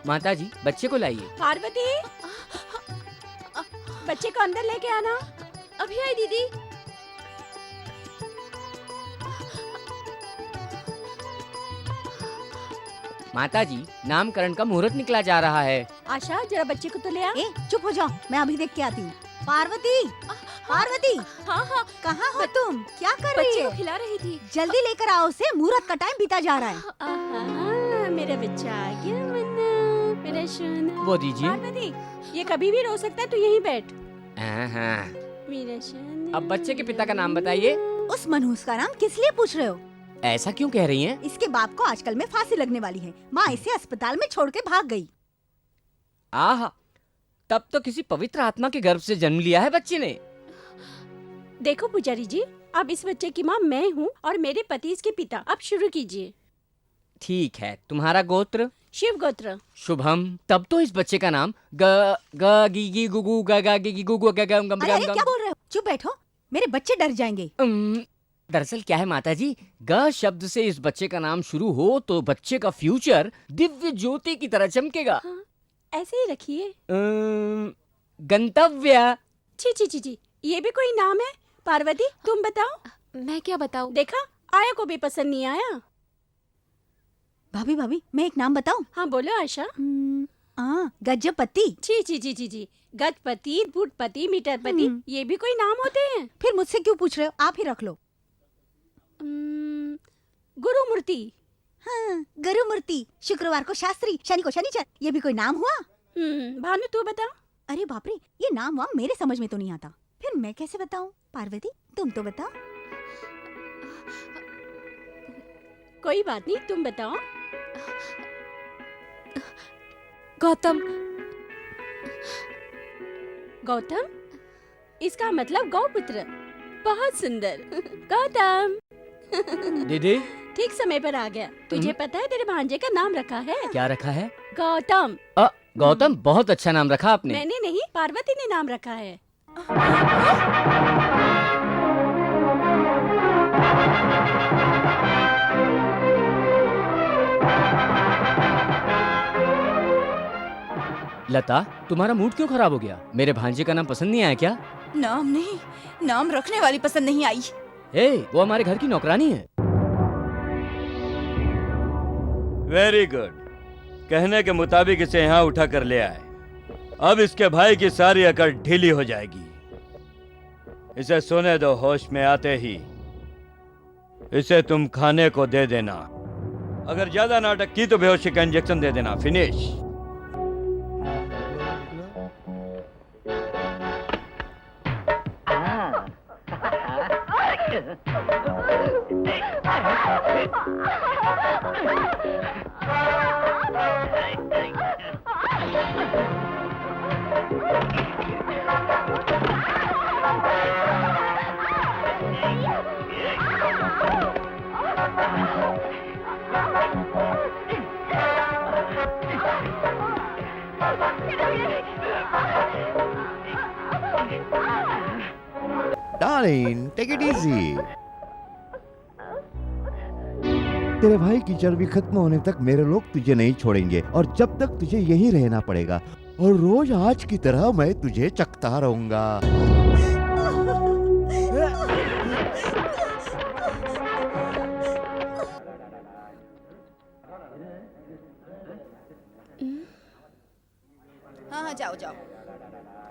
माता जी, बच्चे को लाइए। पार्वती, बच्चे को अंदर लेके आना। अभी आई दीदी। माता जी, नामकरण का मुहूर्त निकला जा रहा है। आशा, जरा बच्चे को तो ले आ। चुप हो जाओ, मैं अभी देख के आती हूँ। पार्वती, पार्वती। हाँ हाँ, कहाँ हो तुम? क्या कर रही बच्चे है? को खिला रही थी। जल्दी लेकर आओ उसे, मुहूर्त का टाइम बीता जा रहा है। आहा, मेरा बच्चा आ गया मन्ना, मेरा सोना। वो दीजिए। पार्वती, ये कभी भी रो सकता है, तू यहीं बैठ। हाँ। मेरा सोना। अब बच्चे के पिता का नाम बताइए। उस मनहूस का नाम किस लिए पूछ रहे हो? ऐसा क्यों कह रही हैं? इसके बाप को आजकल में फांसी लगने वाली है। माँ इसे अस्पताल में छोड़ के भाग गई। आहा, तब तो किसी पवित्र आत्मा के गर्भ से जन्म लिया है बच्चे ने। देखो पुजारी जी, अब इस बच्चे की माँ मैं हूँ और मेरे पति इसके पिता। अब शुरू कीजिए। ठीक है, तुम्हारा गोत्र? शिव गोत्र। शुभम। तब तो इस बच्चे का नाम ग ग गी गी गुगु ग ग गी गी गुगु ग ग गम अरे क्या बोल रहे हो? चुप बैठो, मेरे बच्चे डर जाएंगे। दरअसल क्या है माता जी, ग शब्द से इस बच्चे का नाम शुरू हो तो बच्चे का फ्यूचर दिव्य ज्योति की तरह चमकेगा। हाँ, ऐसे ही रखिए। गंतव्य। छी छी छी छी, ये भी कोई नाम है? पार्वती, तुम बताओ। मैं क्या बताऊं? देखा, आया को भी पसंद नहीं आया। भाभी भाभी, मैं एक नाम बताऊं? हाँ बोलो आशा। गजपति। छी छी छी छी छी, गजपति, फुटपति, मीटरपति, ये भी कोई नाम होते हैं? फिर मुझसे क्यों पूछ रहे हो? आप ही रख लो। गुरुमूर्ति। हाँ, गुरुमूर्ति। शुक्रवार को शास्त्री, शनि को शनिचर, ये भी कोई नाम हुआ? भानु तू बता। अरे बाप रे, ये नाम वाम मेरे समझ में तो नहीं आता, फिर मैं कैसे बताऊं? पार्वती तुम तो बताओ। कोई बात नहीं, तुम बताओ। गौतम। गौतम, इसका मतलब गौपुत्र। बहुत सुंदर। गौतम। दीदी ठीक समय पर आ गया। तुझे पता है तेरे भांजे का नाम रखा है? क्या रखा है? गौतम। गौतम, बहुत अच्छा नाम रखा आपने। मैंने नहीं, पार्वती ने नाम रखा है। लता, तुम्हारा मूड क्यों खराब हो गया? मेरे भांजे का नाम पसंद नहीं आया क्या? नाम नहीं, नाम रखने वाली पसंद नहीं आई। वो हमारे घर की नौकरानी है। Very good. कहने के मुताबिक इसे यहाँ उठा कर ले आए। अब इसके भाई की सारी अकड़ ढीली हो जाएगी। इसे सोने दो, होश में आते ही इसे तुम खाने को दे देना। अगर ज्यादा नाटक की तो बेहोशी का इंजेक्शन दे देना। Finish. Darling, take it easy. तेरे भाई की चर्बी खत्म होने तक मेरे लोग तुझे नहीं छोड़ेंगे और जब तक तुझे यहीं रहना पड़ेगा और रोज आज की तरह मैं तुझे चखता रहूंगा। हाँ, जाओ जाओ।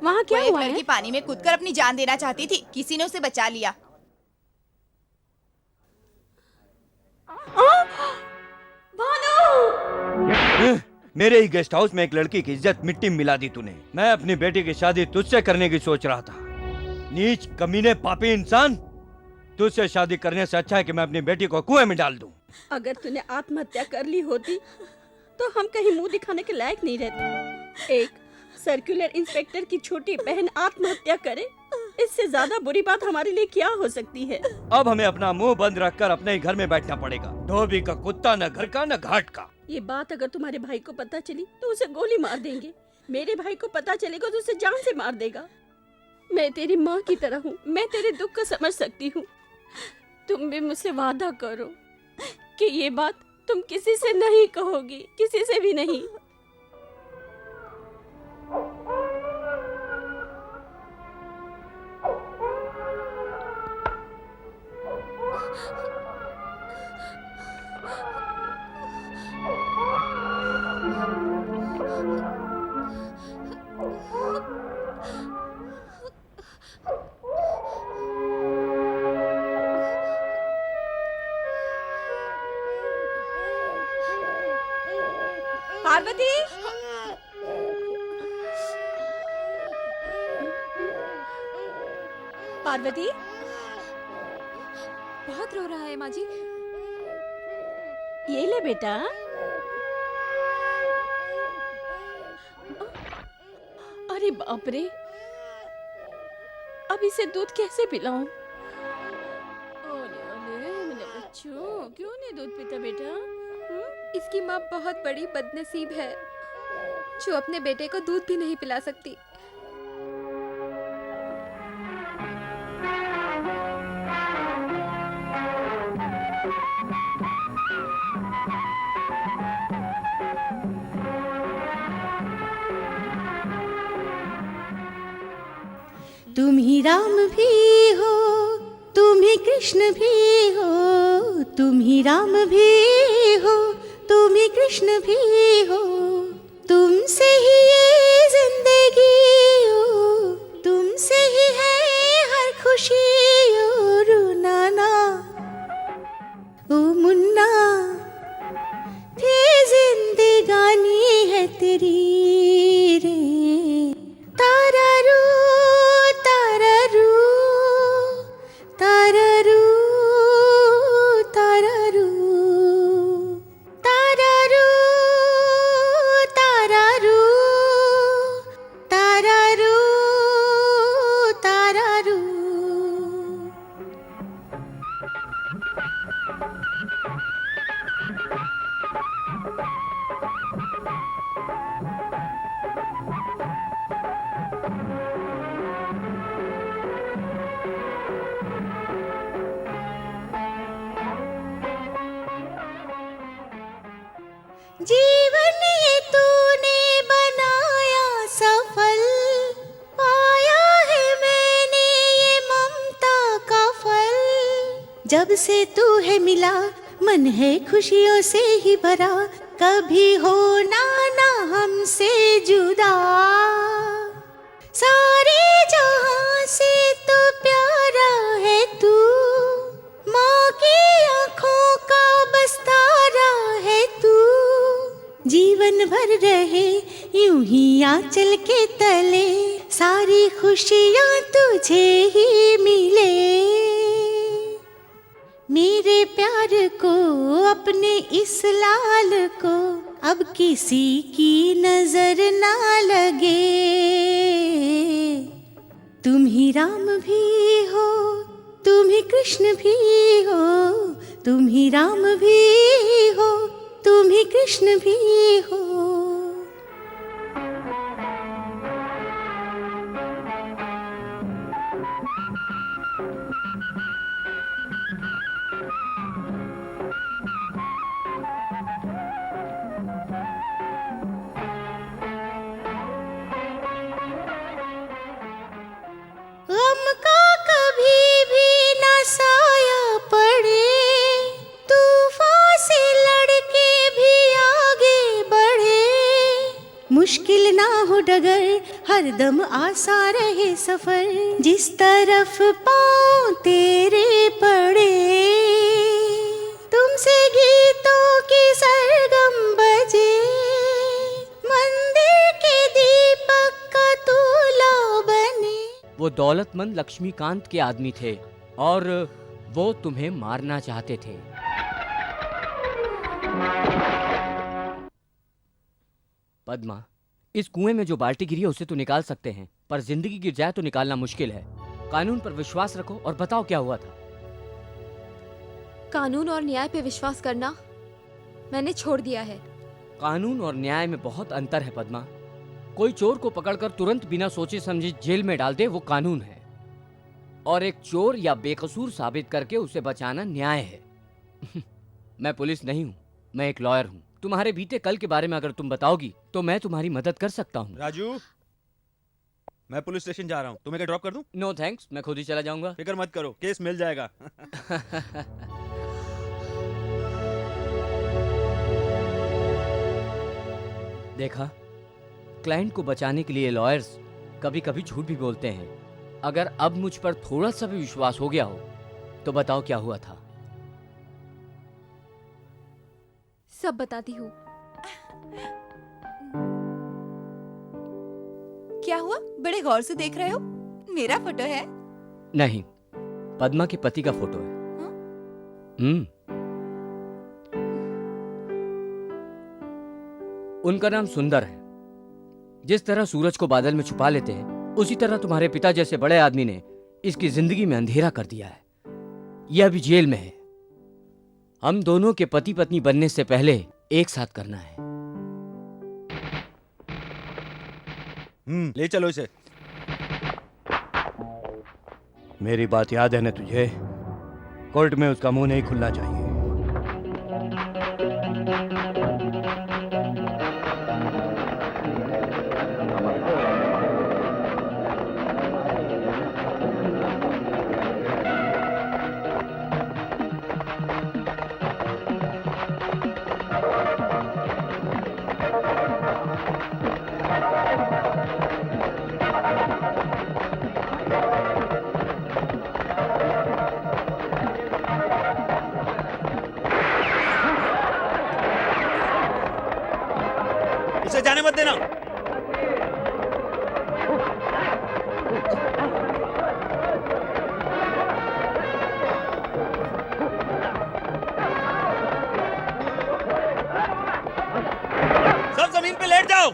वहाँ क्या एक हुआ है? लड़की पानी में कूदकर अपनी जान देना चाहती थी, किसी ने उसे बचा लिया। मेरे ही गेस्ट हाउस में एक लड़की की इज्जत मिट्टी में मिला दी तूने। मैं अपनी बेटी की शादी तुझसे करने की सोच रहा था। नीच, कमीने, पापी इंसान। तुझसे शादी करने से अच्छा है कि मैं अपनी बेटी को कुएं में डाल दूं। अगर तूने आत्महत्या कर ली होती तो हम कहीं मुंह दिखाने के लायक नहीं रहते। एक सर्कुलर इंस्पेक्टर की छोटी बहन आत्महत्या करे, इससे ज्यादा बुरी बात हमारे लिए क्या हो सकती है? अब हमें अपना मुंह बंद रखकर अपने ही घर में बैठना पड़ेगा। धोबी का कुत्ता, न घर का न घाट का। ये बात अगर तुम्हारे भाई को पता चली तो उसे गोली मार देंगे। मेरे भाई को पता चलेगा तो उसे जान से मार देगा। मैं तेरी माँ की तरह हूँ, मैं तेरे दुख को समझ सकती हूँ। तुम भी मुझसे वादा करो कि ये बात तुम किसी से नहीं कहोगी, किसी से भी नहीं। पार्वती, पार्वती, बहुत रो रहा है माँ जी। ये ले बेटा। अरे बाप रे, अब इसे दूध कैसे पिलाऊं? ओले ओले मेरे बच्चों, क्यों नहीं दूध पीता बेटा? इसकी माँ बहुत बड़ी बदनसीब है जो अपने बेटे को दूध भी नहीं पिला सकती। तुम ही राम भी हो, तुम ही कृष्ण भी हो, तुम ही राम भी हो, तुम ही कृष्ण भी हो, तुमसे ही ये जिंदगी ओ, तुमसे ही है हर खुशी ओ रूनाना ओ मुन्ना, थे जिंदगानी है तेरी रे। तारारू तारारू तारारू तारारू तारारू तारारू तारारू तारारू। जीवन ये तूने बनाया सफल, पाया है मैंने ये ममता का फल। जब से तू है मिला मन है खुशियों से ही भरा, कभी होना ना हमसे जुदा। सारे जहां से तो प्यारा है तू, माँ की आंखों का बस्तारा है तू। जीवन भर रहे यूं ही आंचल के तले, सारी खुशियाँ तुझे ही मिले। मेरे प्यार को अपने इस लाल को अब किसी की नजर ना लगे। तुम ही राम भी हो, तुम ही कृष्ण भी हो, तुम ही राम भी हो, तुम ही कृष्ण भी हो। गम का कभी भी ना साया पड़े, तूफान से लड़के भी आगे बढ़े। मुश्किल ना हो डगर, हरदम आसा रहे सफर, जिस तरफ पाँव तेरे पड़े। तुमसे गीतों की सरगम बजे, मंदिर के दीपक का तूला बने। वो दौलतमंद लक्ष्मीकांत के आदमी थे और वो तुम्हें मारना चाहते थे। पद्मा, इस कुएं में जो बाल्टी गिरी है उसे तो निकाल सकते हैं, पर जिंदगी गिर जाए तो निकालना मुश्किल है। कानून पर विश्वास रखो और बताओ क्या हुआ था। कानून और न्याय पे विश्वास करना मैंने छोड़ दिया है। कानून और न्याय में बहुत अंतर है पद्मा। कोई चोर को पकड़कर तुरंत बिना सोचे समझे जेल में डाल दे वो कानून है, और एक चोर या बेकसूर साबित करके उसे बचाना न्याय है। मैं पुलिस नहीं हूँ, मैं एक लॉयर हूँ। तुम्हारे बीते कल के बारे में अगर तुम बताओगी तो मैं तुम्हारी मदद कर सकता हूँ। राजू, मैं पुलिस स्टेशन जा रहा हूँ, तुम्हें क्या ड्रॉप कर दूं? नो थैंक्स, मैं खुद ही चला जाऊंगा। फिक्र मत करो, केस मिल जाएगा। देखा, क्लाइंट को बचाने के लिए लॉयर्स कभी कभी झूठ भी बोलते हैं। अगर अब मुझ पर थोड़ा सा भी विश्वास हो गया हो तो बताओ क्या हुआ था। सब बताती हूँ। क्या हुआ? बड़े गौर से देख रहे हो? मेरा फोटो है? नहीं, पद्मा के पति का फोटो है। उनका नाम सुंदर है। जिस तरह सूरज को बादल में छुपा लेते हैं, उसी तरह तुम्हारे पिता जैसे बड़े आदमी ने इसकी जिंदगी में अंधेरा कर दिया है। यह अभी जेल में है। हम दोनों के पति पत्नी बनने से पहले एक साथ करना है। ले चलो इसे। मेरी बात याद है ना तुझे? कोर्ट में उसका मुंह नहीं खुलना चाहिए। उसे जाने मत देना। सब जमीन पे लेट जाओ।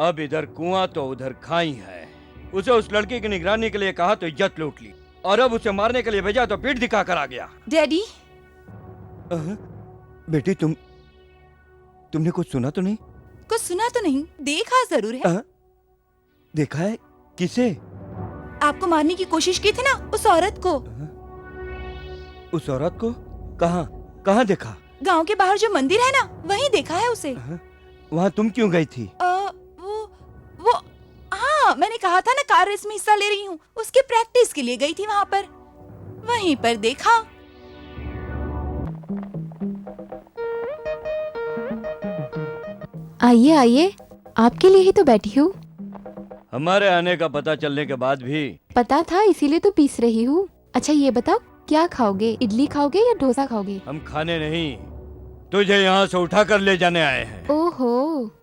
अब इधर कुआं तो उधर खाई है। उसे उस लड़की की निगरानी के लिए कहा तो इज्जत लूट ली, और अब उसे मारने के लिए भेजा तो पीठ दिखा कर आ गया। डैडी, बेटी तुमने कुछ सुना तो नहीं? कुछ सुना तो नहीं, देखा जरूर है। देखा है? किसे? आपको मारने की कोशिश की थी ना उस औरत को। उस औरत को? कहाँ कहाँ देखा? गांव के बाहर जो मंदिर है ना, वहीं देखा है उसे। वहाँ तुम क्यों गई थी? वो हाँ, मैंने कहा था ना कार रेस में हिस्सा ले रही हूँ, उसके प्रैक्टिस के लिए गई थी वहाँ पर, वहीं पर देखा। आइए आइए, आपके लिए ही तो बैठी हूँ। हमारे आने का पता चलने के बाद भी? पता था, इसीलिए तो पीस रही हूँ। अच्छा ये बताओ, क्या खाओगे? इडली खाओगे या डोसा खाओगे? हम खाने नहीं, तुझे यहाँ से उठा कर ले जाने आए हैं। ओहो।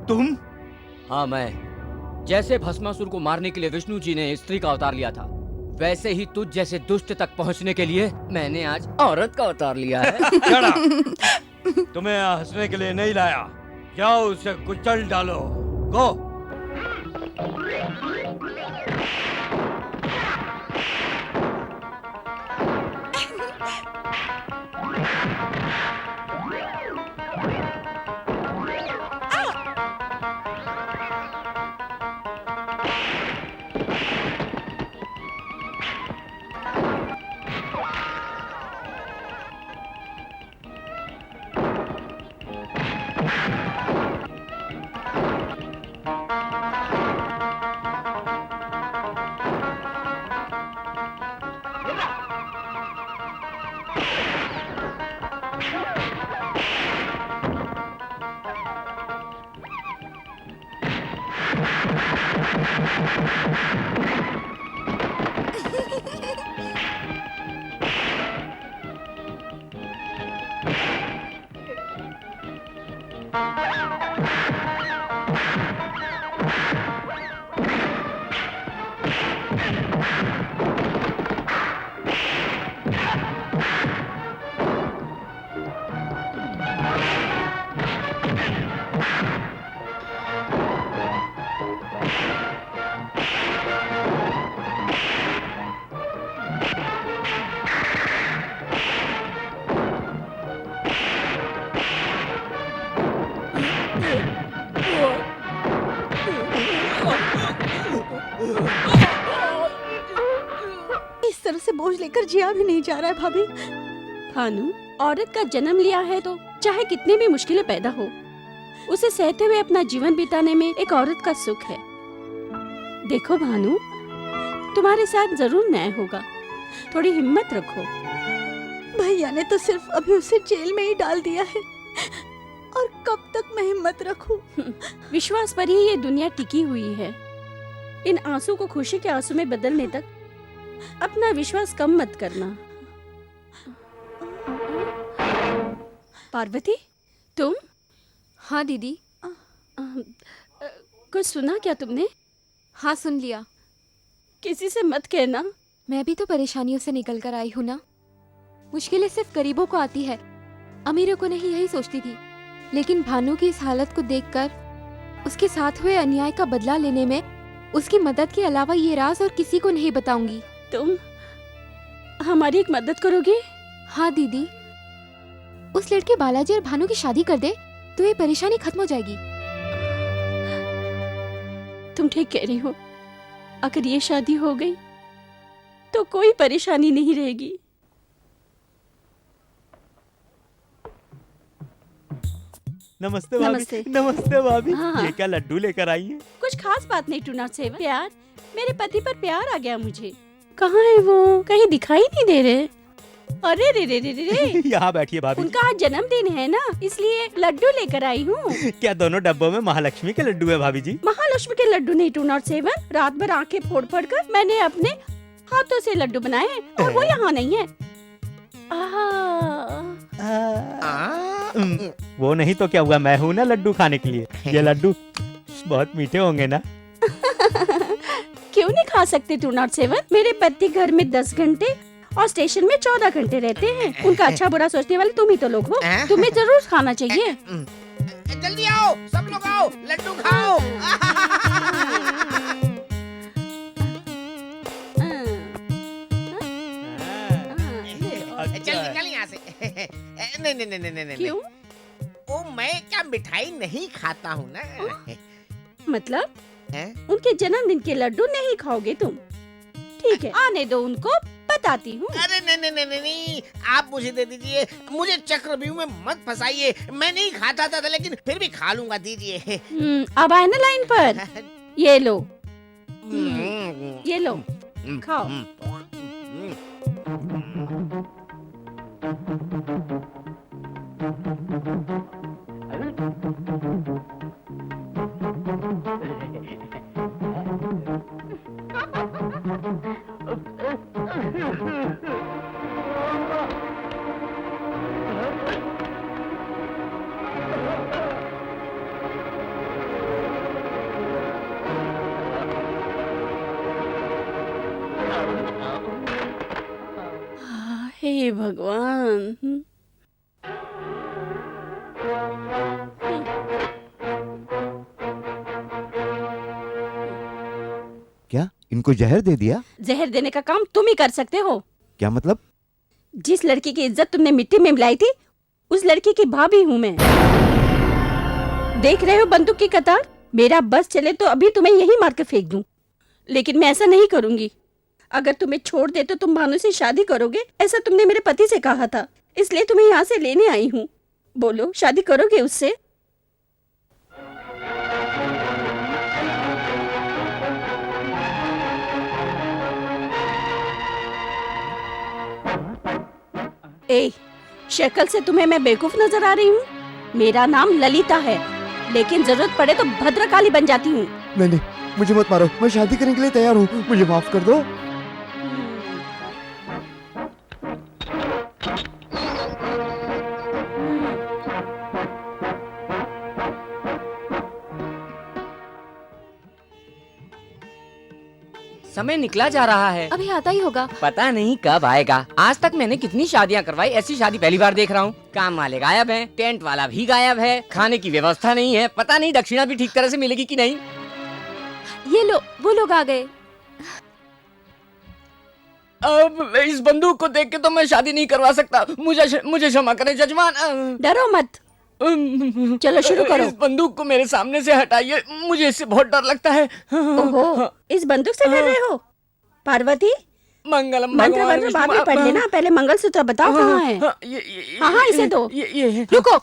तुम? हाँ मैं। जैसे भस्मासुर को मारने के लिए विष्णु जी ने स्त्री का अवतार लिया था, वैसे ही तुझ जैसे दुष्ट तक पहुंचने के लिए मैंने आज औरत का अवतार लिया है। तुम्हें यहाँ हंसने के लिए नहीं लाया, जाओ उसे कुचल डालो। गो। इस तरह से बोझ लेकर जिया भी नहीं जा रहा है भाभी। भानु, औरत का जन्म लिया है तो चाहे कितनी भी मुश्किलें पैदा हो, उसे सहते हुए अपना जीवन बिताने में एक औरत का सुख है। देखो भानु, तुम्हारे साथ जरूर न्याय होगा, थोड़ी हिम्मत रखो। भैया ने तो सिर्फ अभी उसे जेल में ही डाल दिया है, और कब तक मैं हिम्मत रखूं? विश्वास पर ही ये दुनिया टिकी हुई है। इन आंसू को खुशी के आंसू में बदलने तक अपना विश्वास कम मत करना। पार्वती, तुम? हाँ दीदी। कुछ सुना क्या तुमने? हाँ सुन लिया। किसी से मत कहना। मैं भी तो परेशानियों से निकल कर आई हूँ ना। मुश्किलें सिर्फ गरीबों को आती है, अमीरों को नहीं, यही सोचती थी। लेकिन भानु की इस हालत को देखकर उसके साथ हुए अन्याय का बदला लेने में उसकी मदद के अलावा ये राज और किसी को नहीं बताऊंगी। तुम हमारी एक मदद करोगे? हाँ दीदी, उस लड़के बालाजी और भानु की शादी कर दे तो ये परेशानी खत्म हो जाएगी। तुम ठीक कह रही हो। अगर ये शादी हो गई तो कोई परेशानी नहीं रहेगी। नमस्ते भाभी। नमस्ते। नमस्ते भाभी। हाँ। ये क्या लड्डू लेकर आई है? कुछ खास बात नहीं टू नॉट सेवन। प्यार, मेरे पति पर प्यार आ गया मुझे। कहाँ है वो? कहीं दिखाई नहीं दे रहे। अरे रे रे रे रे यहाँ बैठिए भाभी। उनका आज जन्मदिन है ना, इसलिए लड्डू लेकर आई हूँ। क्या दोनों डब्बों में महालक्ष्मी के लड्डू है भाभी जी? महालक्ष्मी के लड्डू नहीं टू नॉट सेवन। रात भर आंखें फोड़ फोड़ कर मैंने अपने हाथों से लड्डू बनाए हैं और वो यहाँ नहीं है। वो नहीं तो क्या हुआ, मैं हूँ ना लड्डू खाने के लिए। ये लड्डू बहुत मीठे होंगे ना? क्यों नहीं खा सकते टू नॉट सेवन? मेरे पति घर में 10 घंटे और स्टेशन में 14 घंटे रहते हैं। उनका अच्छा बुरा सोचने वाले तुम ही तो लोग हो। तुम्हें जरूर खाना चाहिए। जल्दी आओ, सब लोग आओ, लड्डू खाओ। जल्दी निकल यहाँ से। नहीं नहीं नहीं नहीं। क्यों? ओ मैं क्या मिठाई नहीं खाता हूँ ना। मतलब उनके जन्मदिन के लड्डू नहीं खाओगे तुम? ठीक है, आने दो उनको, बताती हूँ। अरे नहीं नहीं नहीं नहीं, आप मुझे दे दीजिए। मुझे चक्रव्यूह में मत फंसाइए। मैं नहीं खाता था लेकिन फिर भी खा लूंगा, दीजिए। अब आए ना लाइन पर। ये लो, ये लो, खाओ। हे भगवान। क्या इनको जहर दे दिया? जहर देने का काम तुम ही कर सकते हो। क्या मतलब? जिस लड़की की इज्जत तुमने मिट्टी में मिलाई थी, उस लड़की की भाभी हूँ मैं। देख रहे हो बंदूक की कतार? मेरा बस चले तो अभी तुम्हें यही मार के फेंक दूं, लेकिन मैं ऐसा नहीं करूंगी। अगर तुम्हें छोड़ दे तो तुम भानु से शादी करोगे, ऐसा तुमने मेरे पति से कहा था, इसलिए तुम्हें यहाँ से लेने आई हूँ। बोलो, शादी करोगे उससे? ए, शक्ल से तुम्हें मैं बेवकूफ नजर आ रही हूँ? मेरा नाम ललिता है, लेकिन जरूरत पड़े तो भद्रकाली बन जाती हूँ। नहीं, मुझे मत मारो, मैं शादी करने के लिए तैयार हूँ, मुझे माफ कर दो। समय निकला जा रहा है। अभी आता ही होगा। पता नहीं कब आएगा। आज तक मैंने कितनी शादियां करवाई, ऐसी शादी पहली बार देख रहा हूँ। काम वाले गायब हैं, टेंट वाला भी गायब है, खाने की व्यवस्था नहीं है। पता नहीं दक्षिणा भी ठीक तरह से मिलेगी कि नहीं। ये लो, वो लोग आ गए। अब इस बंदूक को देख के तो मैं शादी नहीं करवा सकता। मुझे क्षमा करें जजमान। डरो मत, चलो शुरू करो। इस बंदूक को मेरे सामने से हटाइए, मुझे इससे बहुत डर लगता है। ओहो, इस बंदूक से डर रहे हो? पार्वती, मंगलम मंत्र बाद में पढ़ लेना, पहले मंगलसूत्र बताओ कहाँ है। हाँ, इसे दो। रुको।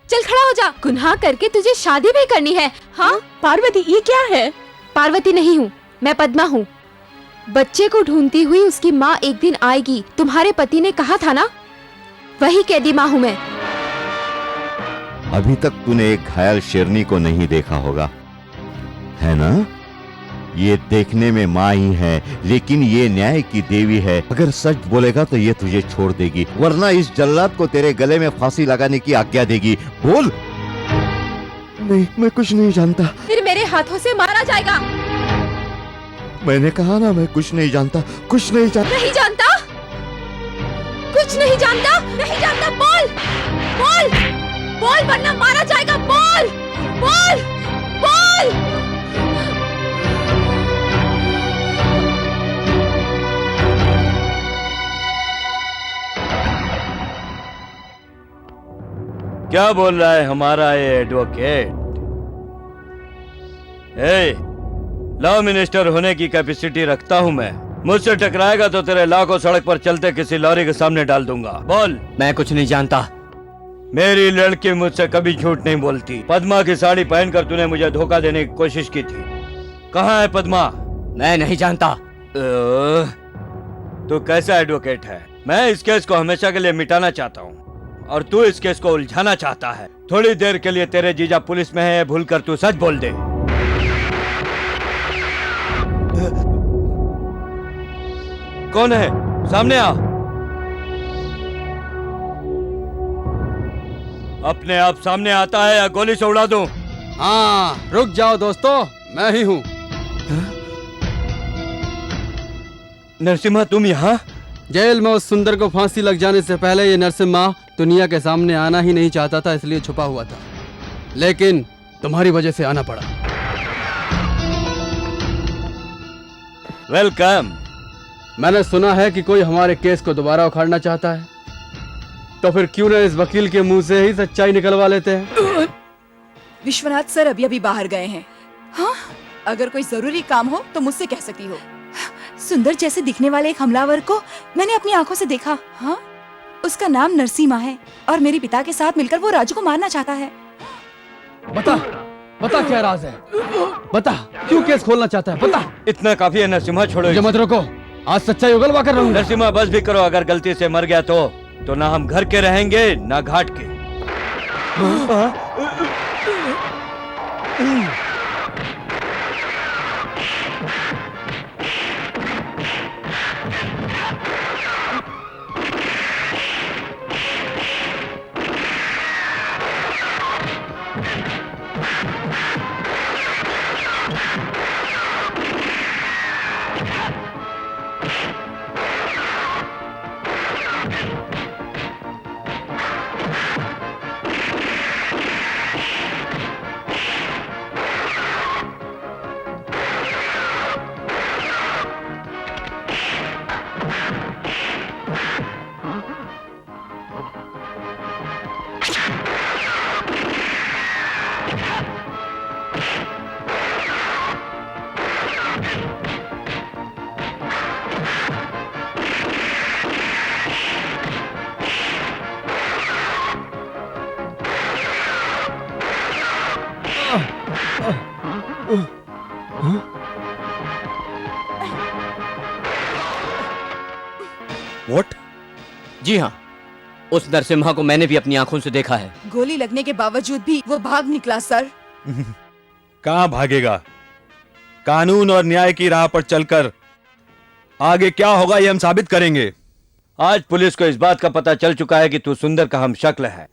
चल खड़ा हो जा। गुनाह करके तुझे शादी भी करनी है? हाँ पार्वती, ये क्या है? पार्वती नहीं हूँ मैं, पद्मा हूँ। बच्चे को ढूंढती हुई उसकी माँ एक दिन आएगी, तुम्हारे पति ने कहा था ना, वही कैदी माँ हूँ मैं। अभी तक तूने एक घायल शेरनी को नहीं देखा होगा, है ना? ये देखने में माँ ही है, लेकिन ये न्याय की देवी है। अगर सच बोलेगा तो ये तुझे छोड़ देगी, वरना इस जल्लाद को तेरे गले में फांसी लगाने की आज्ञा देगी। बोल। नहीं, मैं कुछ नहीं जानता। फिर मेरे हाथों से मारा जाएगा। मैंने कहा ना, मैं कुछ नहीं जानता, कुछ नहीं जानता। नहीं जानता? कुछ नहीं जानता? नहीं जानता? बोल, बोल, बोल, वरना मारा जाएगा। बोल, बोल, बोल। क्या बोल रहा है हमारा ये एडवोकेट? लॉ मिनिस्टर होने की कैपेसिटी रखता हूँ मैं। मुझसे टकराएगा तो तेरे लॉ को सड़क पर चलते किसी लॉरी के सामने डाल दूंगा। बोल। मैं कुछ नहीं जानता। मेरी लड़की मुझसे कभी झूठ नहीं बोलती। पद्मा की साड़ी पहनकर तूने मुझे धोखा देने की कोशिश की थी। कहाँ है पद्मा? मैं नहीं जानता। तू कैसा एडवोकेट है? मैं इस केस को हमेशा के लिए मिटाना चाहता हूँ और तू इस केस को उलझाना चाहता है। थोड़ी देर के लिए तेरे जीजा पुलिस में है, भूल कर तू सच बोल दे। कौन है? सामने आ। अपने आप सामने आता है या गोली से उड़ा दूं? हाँ, रुक जाओ दोस्तों, मैं ही हूँ। नरसिम्हा, तुम यहाँ? जेल में उस सुंदर को फांसी लग जाने से पहले ये नरसिम्हा दुनिया के सामने आना ही नहीं चाहता था, इसलिए छुपा हुआ था। लेकिन तुम्हारी वजह से आना पड़ा। वेलकम। मैंने सुना है कि कोई हमारे केस को दोबारा उखाड़ना चाहता है, तो फिर क्यों न इस वकील के मुंह से ही सच्चाई निकलवा लेते हैं। विश्वनाथ सर अभी अभी बाहर गए हैं। हाँ, अगर कोई जरूरी काम हो तो मुझसे कह सकती हो। सुंदर जैसे दिखने वाले एक हमलावर को मैंने अपनी आंखों से देखा। हाँ, उसका नाम नरसिम्हा है और मेरे पिता के साथ मिलकर वो राजू को मारना चाहता है। बता, बता क्या राज है? बता, क्यों केस खोलना चाहता है? बता। इतना काफी है नरसिम्हा, छोड़ो। मुझे मत रोको, आज सच्चाई उगलवा कर रहूंगा। नरसिम्हा, बस भी करो। अगर गलती से मर गया तो ना हम घर के रहेंगे ना घाट के। What? जी हाँ, उस नरसिम्हा को मैंने भी अपनी आंखों से देखा है। गोली लगने के बावजूद भी वो भाग निकला सर। कहाँ भागेगा? कानून और न्याय की राह पर चलकर आगे क्या होगा ये हम साबित करेंगे। आज पुलिस को इस बात का पता चल चुका है कि तू सुंदर का हमशक्ल है।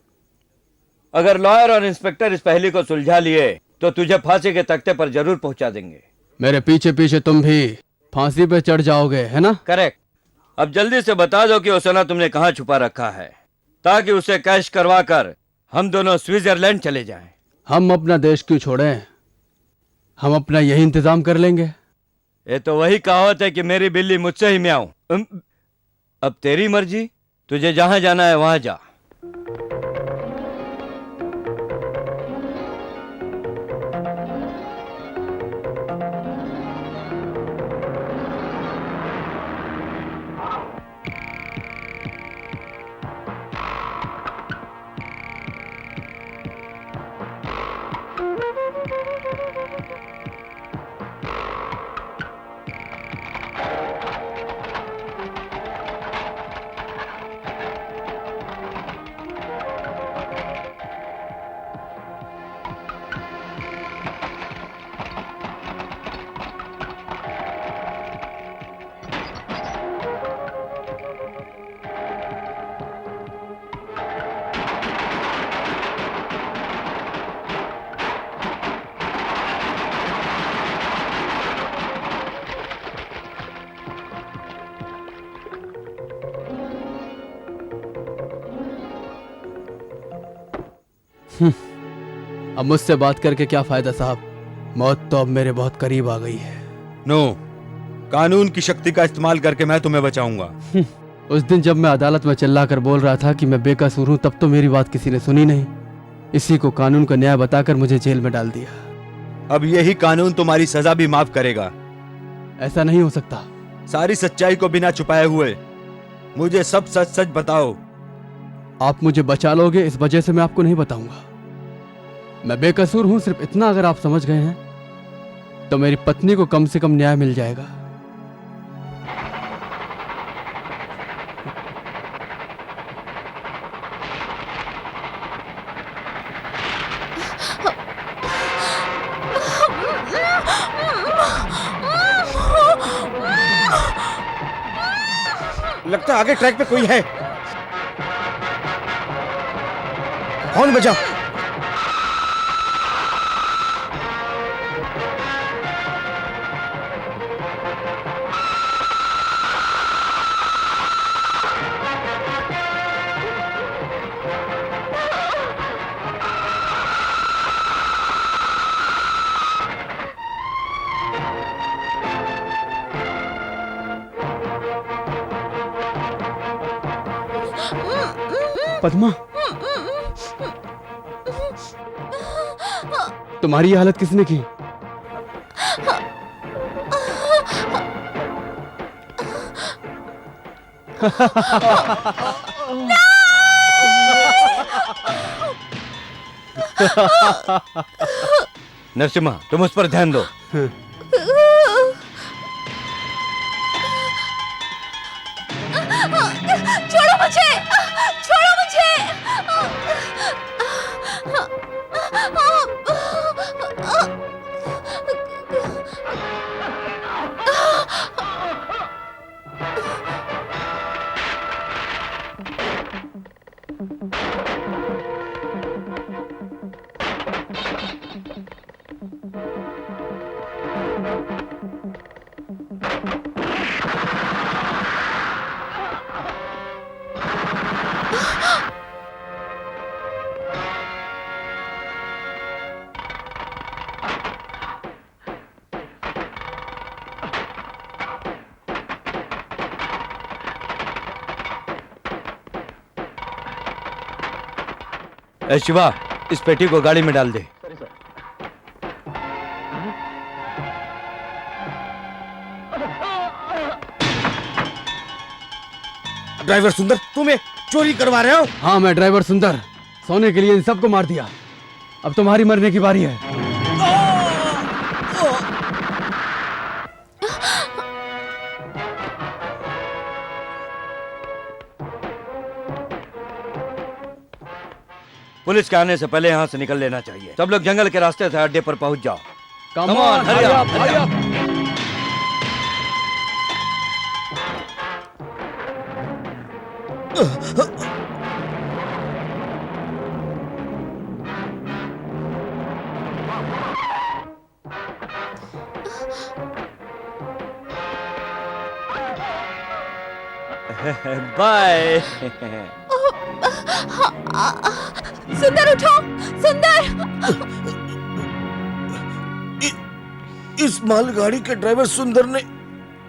अगर लॉयर और इंस्पेक्टर इस पहेली को सुलझा लिए तो तुझे फांसी के तख्ते पर जरूर पहुंचा देंगे। मेरे पीछे पीछे तुम भी फांसी पे चढ़ जाओगे, है ना? करेक्ट। अब जल्दी से बता दो कि वो सोना तुमने कहाँ छुपा रखा है, ताकि उसे कैश करवा कर हम दोनों स्विट्जरलैंड चले जाएं। हम अपना देश क्यों छोड़ें? हम अपना यही इंतजाम कर लेंगे। ये तो वही कहावत है कि मेरी बिल्ली मुझसे ही म्याऊं। अब तेरी मर्जी, तुझे जहां जाना है वहां जा। अब मुझसे बात करके क्या फायदा साहब, मौत तो अब मेरे बहुत करीब आ गई है। नो, कानून की शक्ति का इस्तेमाल करके मैं तुम्हें बचाऊंगा। उस दिन जब मैं अदालत में चिल्लाकर बोल रहा था कि मैं बेकसूर हूं, तब तो मेरी बात किसी ने सुनी नहीं। इसी को कानून का न्याय बताकर मुझे जेल में डाल दिया। अब यही कानून तुम्हारी सजा भी माफ करेगा। ऐसा नहीं हो सकता। सारी सच्चाई को बिना छुपाए हुए मुझे सब सच सच बताओ। आप मुझे बचा लोगे, इस वजह से मैं आपको नहीं बताऊंगा। मैं बेकसूर हूं, सिर्फ इतना अगर आप समझ गए हैं तो मेरी पत्नी को कम से कम न्याय मिल जाएगा। लगता है आगे ट्रैक पे कोई है। कौन बचा? पद्मा, तुम्हारी ये हालत किसने की? नरसिम्हा, तुम उस पर ध्यान दो। छोड़ो मुझे, छोड़ो मुझे। ए शिवा, इस पेटी को गाड़ी में डाल दे। ड्राइवर सुंदर, तुम ये चोरी करवा रहे हो? हाँ, मैं ड्राइवर सुंदर सोने के लिए इन सबको मार दिया। अब तुम्हारी मरने की बारी है। पुलिस के आने से पहले यहाँ से निकल लेना चाहिए। सब लोग जंगल के रास्ते से अड्डे पर पहुंच जाओ। Come on, hurry up, hurry up. Bye. Sundar उठो, सुंदर। इस मालगाड़ी के ड्राइवर सुंदर ने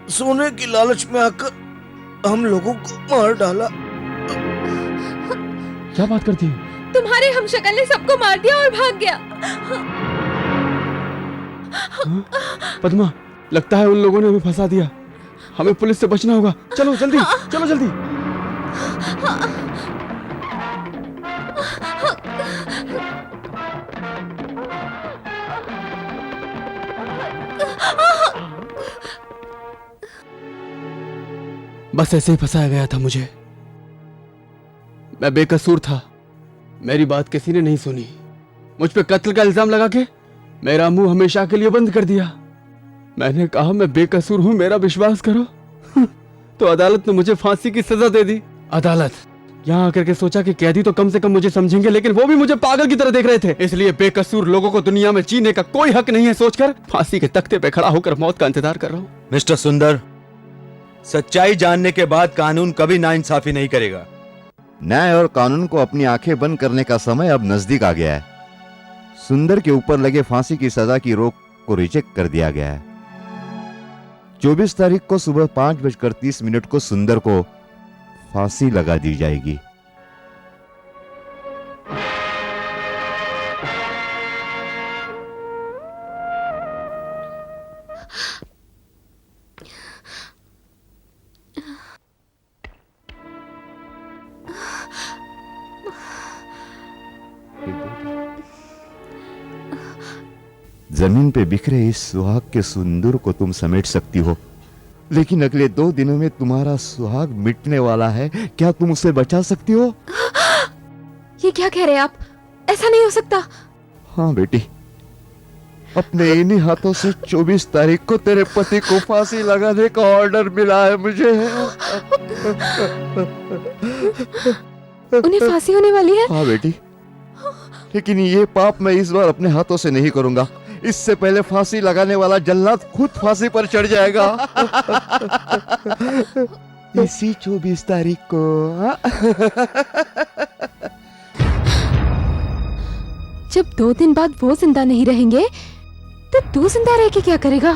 सोने की लालच में आकर हम लोगों को मार डाला। क्या बात करती है? तुम्हारे हमशक्ल ने सबको मार दिया और भाग गया। पद्मा, लगता है उन लोगों ने हमें फंसा दिया। हमें पुलिस से बचना होगा। चलो जल्दी, चलो जल्दी। बस ऐसे ही फंसाया गया था मुझे। मैं बेकसूर था, मेरी बात किसी ने नहीं सुनी। मुझ पे कत्ल का इल्जाम लगा के मेरा मुंह हमेशा के लिए बंद कर दिया। मैंने कहा मैं बेकसूर हूं, मेरा विश्वास करो। तो अदालत ने मुझे फांसी की सजा दे दी। अदालत यहाँ आकर के सोचा कि कैदी तो कम से कम मुझे समझेंगे, लेकिन वो भी मुझे पागल की तरह देख रहे थे। इसलिए बेकसूर लोगों को दुनिया में जीने का कोई हक नहीं है सोचकर फांसी के तख्ते पे खड़ा होकर मौत का इंतजार कर रहा हूँ। मिस्टर सुंदर, सच्चाई जानने के बाद कानून कभी नाइंसाफी नहीं करेगा। न्याय और कानून को अपनी आंखें बंद करने का समय अब नजदीक आ गया है। सुंदर के ऊपर लगे फांसी की सजा की रोक को रिजेक्ट कर दिया गया है। 24 तारीख को सुबह 5:30 को सुंदर को फांसी लगा दी जाएगी। जमीन पे बिखरे इस सुहाग के सुंदर को तुम समेट सकती हो, लेकिन अगले 2 दिनों में तुम्हारा सुहाग मिटने वाला है। क्या तुम उसे बचा सकती हो? ये क्या कह रहे हैं आप? ऐसा नहीं हो सकता। हाँ बेटी, अपने इन्हीं हाथों से 24 तारीख को तेरे पति को फांसी लगाने का ऑर्डर मिला है मुझे। उन्हें फांसी होने वाली है? हाँ बेटी, लेकिन ये पाप मैं इस बार अपने हाथों से नहीं करूंगा। इससे पहले फांसी लगाने वाला जल्लाद खुद फांसी पर चढ़ जाएगा। इसी 24 तारीख को। जब 2 दिन बाद वो जिंदा नहीं रहेंगे तो तू जिंदा रह के क्या करेगा?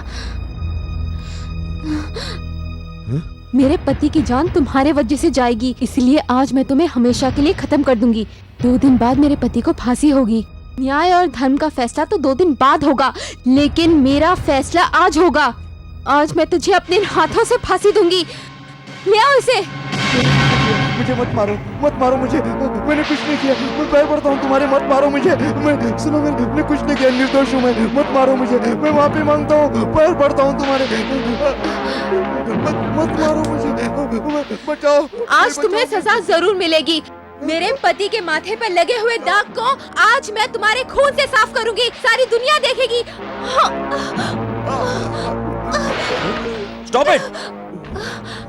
मेरे पति की जान तुम्हारे वजह से जाएगी, इसलिए आज मैं तुम्हें हमेशा के लिए खत्म कर दूंगी। 2 दिन बाद मेरे पति को फांसी होगी। न्याय और धर्म का फैसला तो 2 दिन बाद होगा, लेकिन मेरा फैसला आज होगा। आज मैं तुझे अपने हाथों से फांसी दूंगी। ले आओ इसे। मुझे मत मारो, मत मारो मुझे, मैंने कुछ नहीं किया। मैं पैर पड़ता हूँ तुम्हारे, मत मारो मुझे। सुनो, मैंने कुछ नहीं किया, निर्दोष हूँ मैं। मत मारो मुझे, मैं माफी मांगता हूँ, पैर पड़ता हूँ तुम्हारे। मत मारो मुझे, बचाओ। आज तुम्हें सजा जरूर मिलेगी। मेरे पति के माथे पर लगे हुए दाग को आज मैं तुम्हारे खून से साफ करूंगी। सारी दुनिया देखेगी। Stop it!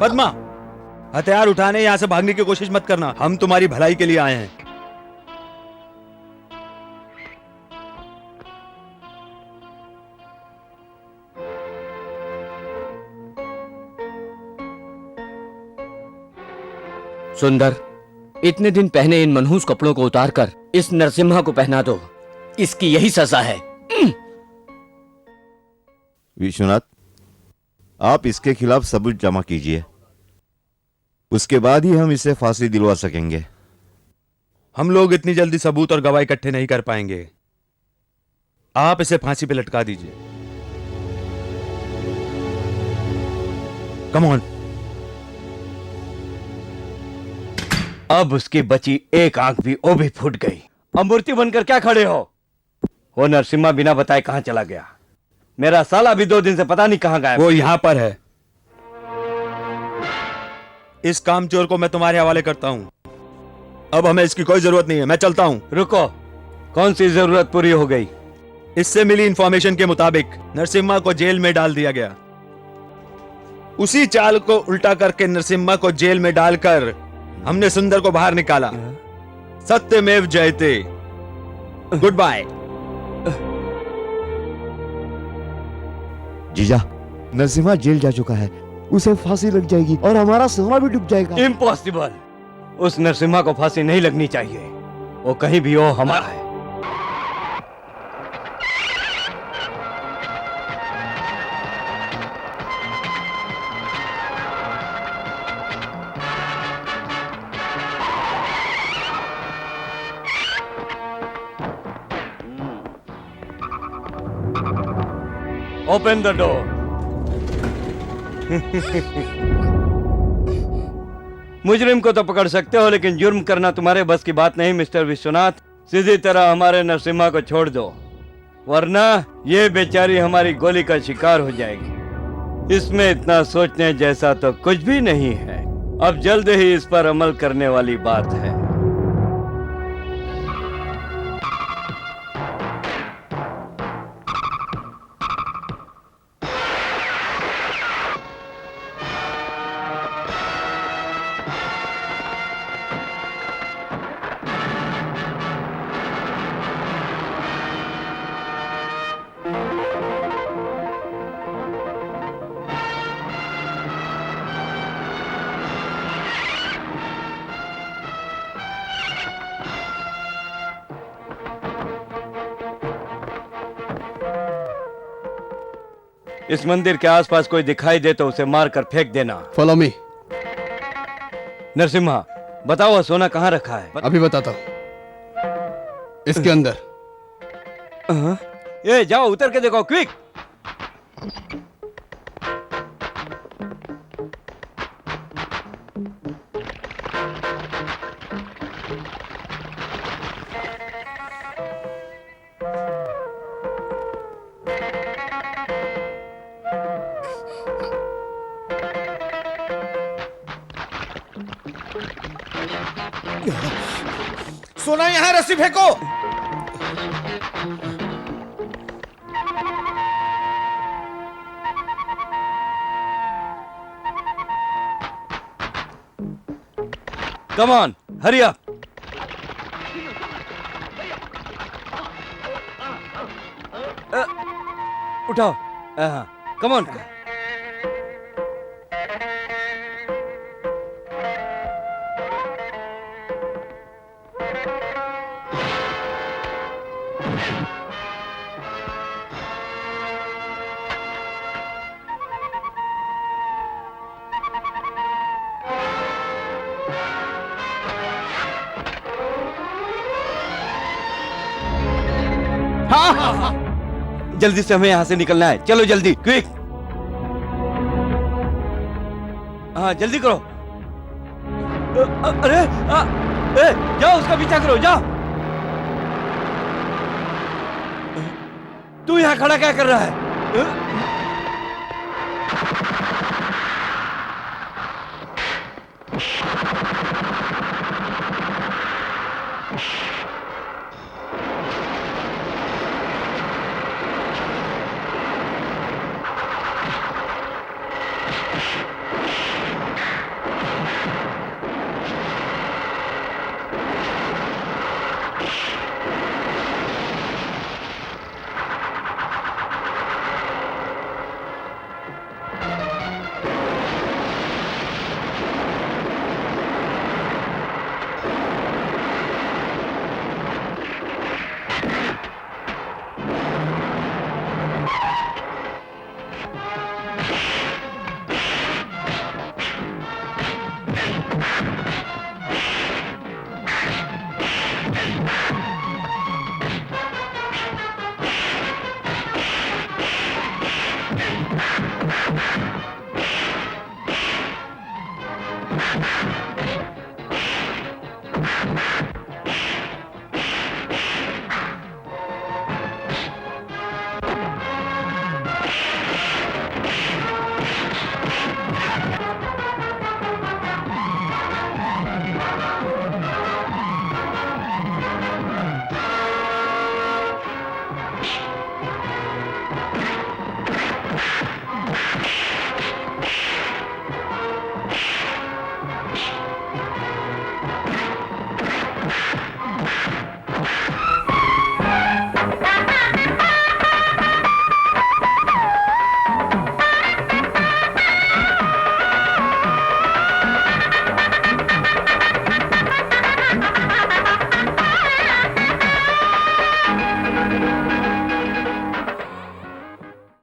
पद्मा, हथियार उठाने, यहाँ से भागने की कोशिश मत करना। हम तुम्हारी भलाई के लिए आए हैं। सुंदर, इतने दिन पहने इन मनहूस कपड़ों को उतारकर इस नरसिम्हा को पहना दो। इसकी यही सजा है। विश्वनाथ, आप इसके खिलाफ सबूत जमा कीजिए, उसके बाद ही हम इसे फांसी दिलवा सकेंगे। हम लोग इतनी जल्दी सबूत और गवाह इकट्ठे नहीं कर पाएंगे। आप इसे फांसी पे लटका दीजिए। Come on. अब उसकी बची एक आंख भी वो भी फूट गई। अब मूर्ति बनकर क्या खड़े हो? वो नरसिम्हा बिना बताए कहां चला गया? मेरा साला भी 2 दिन से पता नहीं कहां गायब। वो यहां पर है। इस कामचोर को मैं तुम्हारे हवाले करता हूं। अब हमें इसकी कोई जरूरत नहीं है, मैं चलता हूं। रुको, कौन सी जरूरत पूरी हो गई? इससे मिली इंफॉर्मेशन के मुताबिक नरसिम्हा को जेल में डाल दिया गया। उसी चाल को उल्टा करके नरसिम्हा को जेल में डालकर हमने सुंदर को बाहर निकाला। सत्यमेव जयते। Good bye. जीजा, नरसिम्हा जेल जा चुका है, उसे फांसी लग जाएगी और हमारा सोना भी डूब जाएगा। इम्पॉसिबल। उस नरसिम्हा को फांसी नहीं लगनी चाहिए। वो कहीं भी हो, हमारा है। Open the door. मुजरिम को तो पकड़ सकते हो, लेकिन जुर्म करना तुम्हारे बस की बात नहीं मिस्टर विश्वनाथ। सीधी तरह हमारे नरसिम्हा को छोड़ दो, वरना ये बेचारी हमारी गोली का शिकार हो जाएगी। इसमें इतना सोचने जैसा तो कुछ भी नहीं है। अब जल्द ही इस पर अमल करने वाली बात है। इस मंदिर के आसपास कोई दिखाई दे तो उसे मार कर फेंक देना। Follow me. नरसिम्हा, बताओ सोना कहाँ रखा है? अभी बताता हूँ। इसके अंदर। ये जाओ उतर के देखो, क्विक। सोना यहाँ, रस्सी फेंको। Come on, hurry up. उठाओ। Come on. जल्दी से हमें यहाँ से निकलना है, चलो जल्दी, क्विक। हाँ जल्दी करो। अरे जाओ, उसका पीछा करो, जाओ। तू यहाँ खड़ा क्या कर रहा है?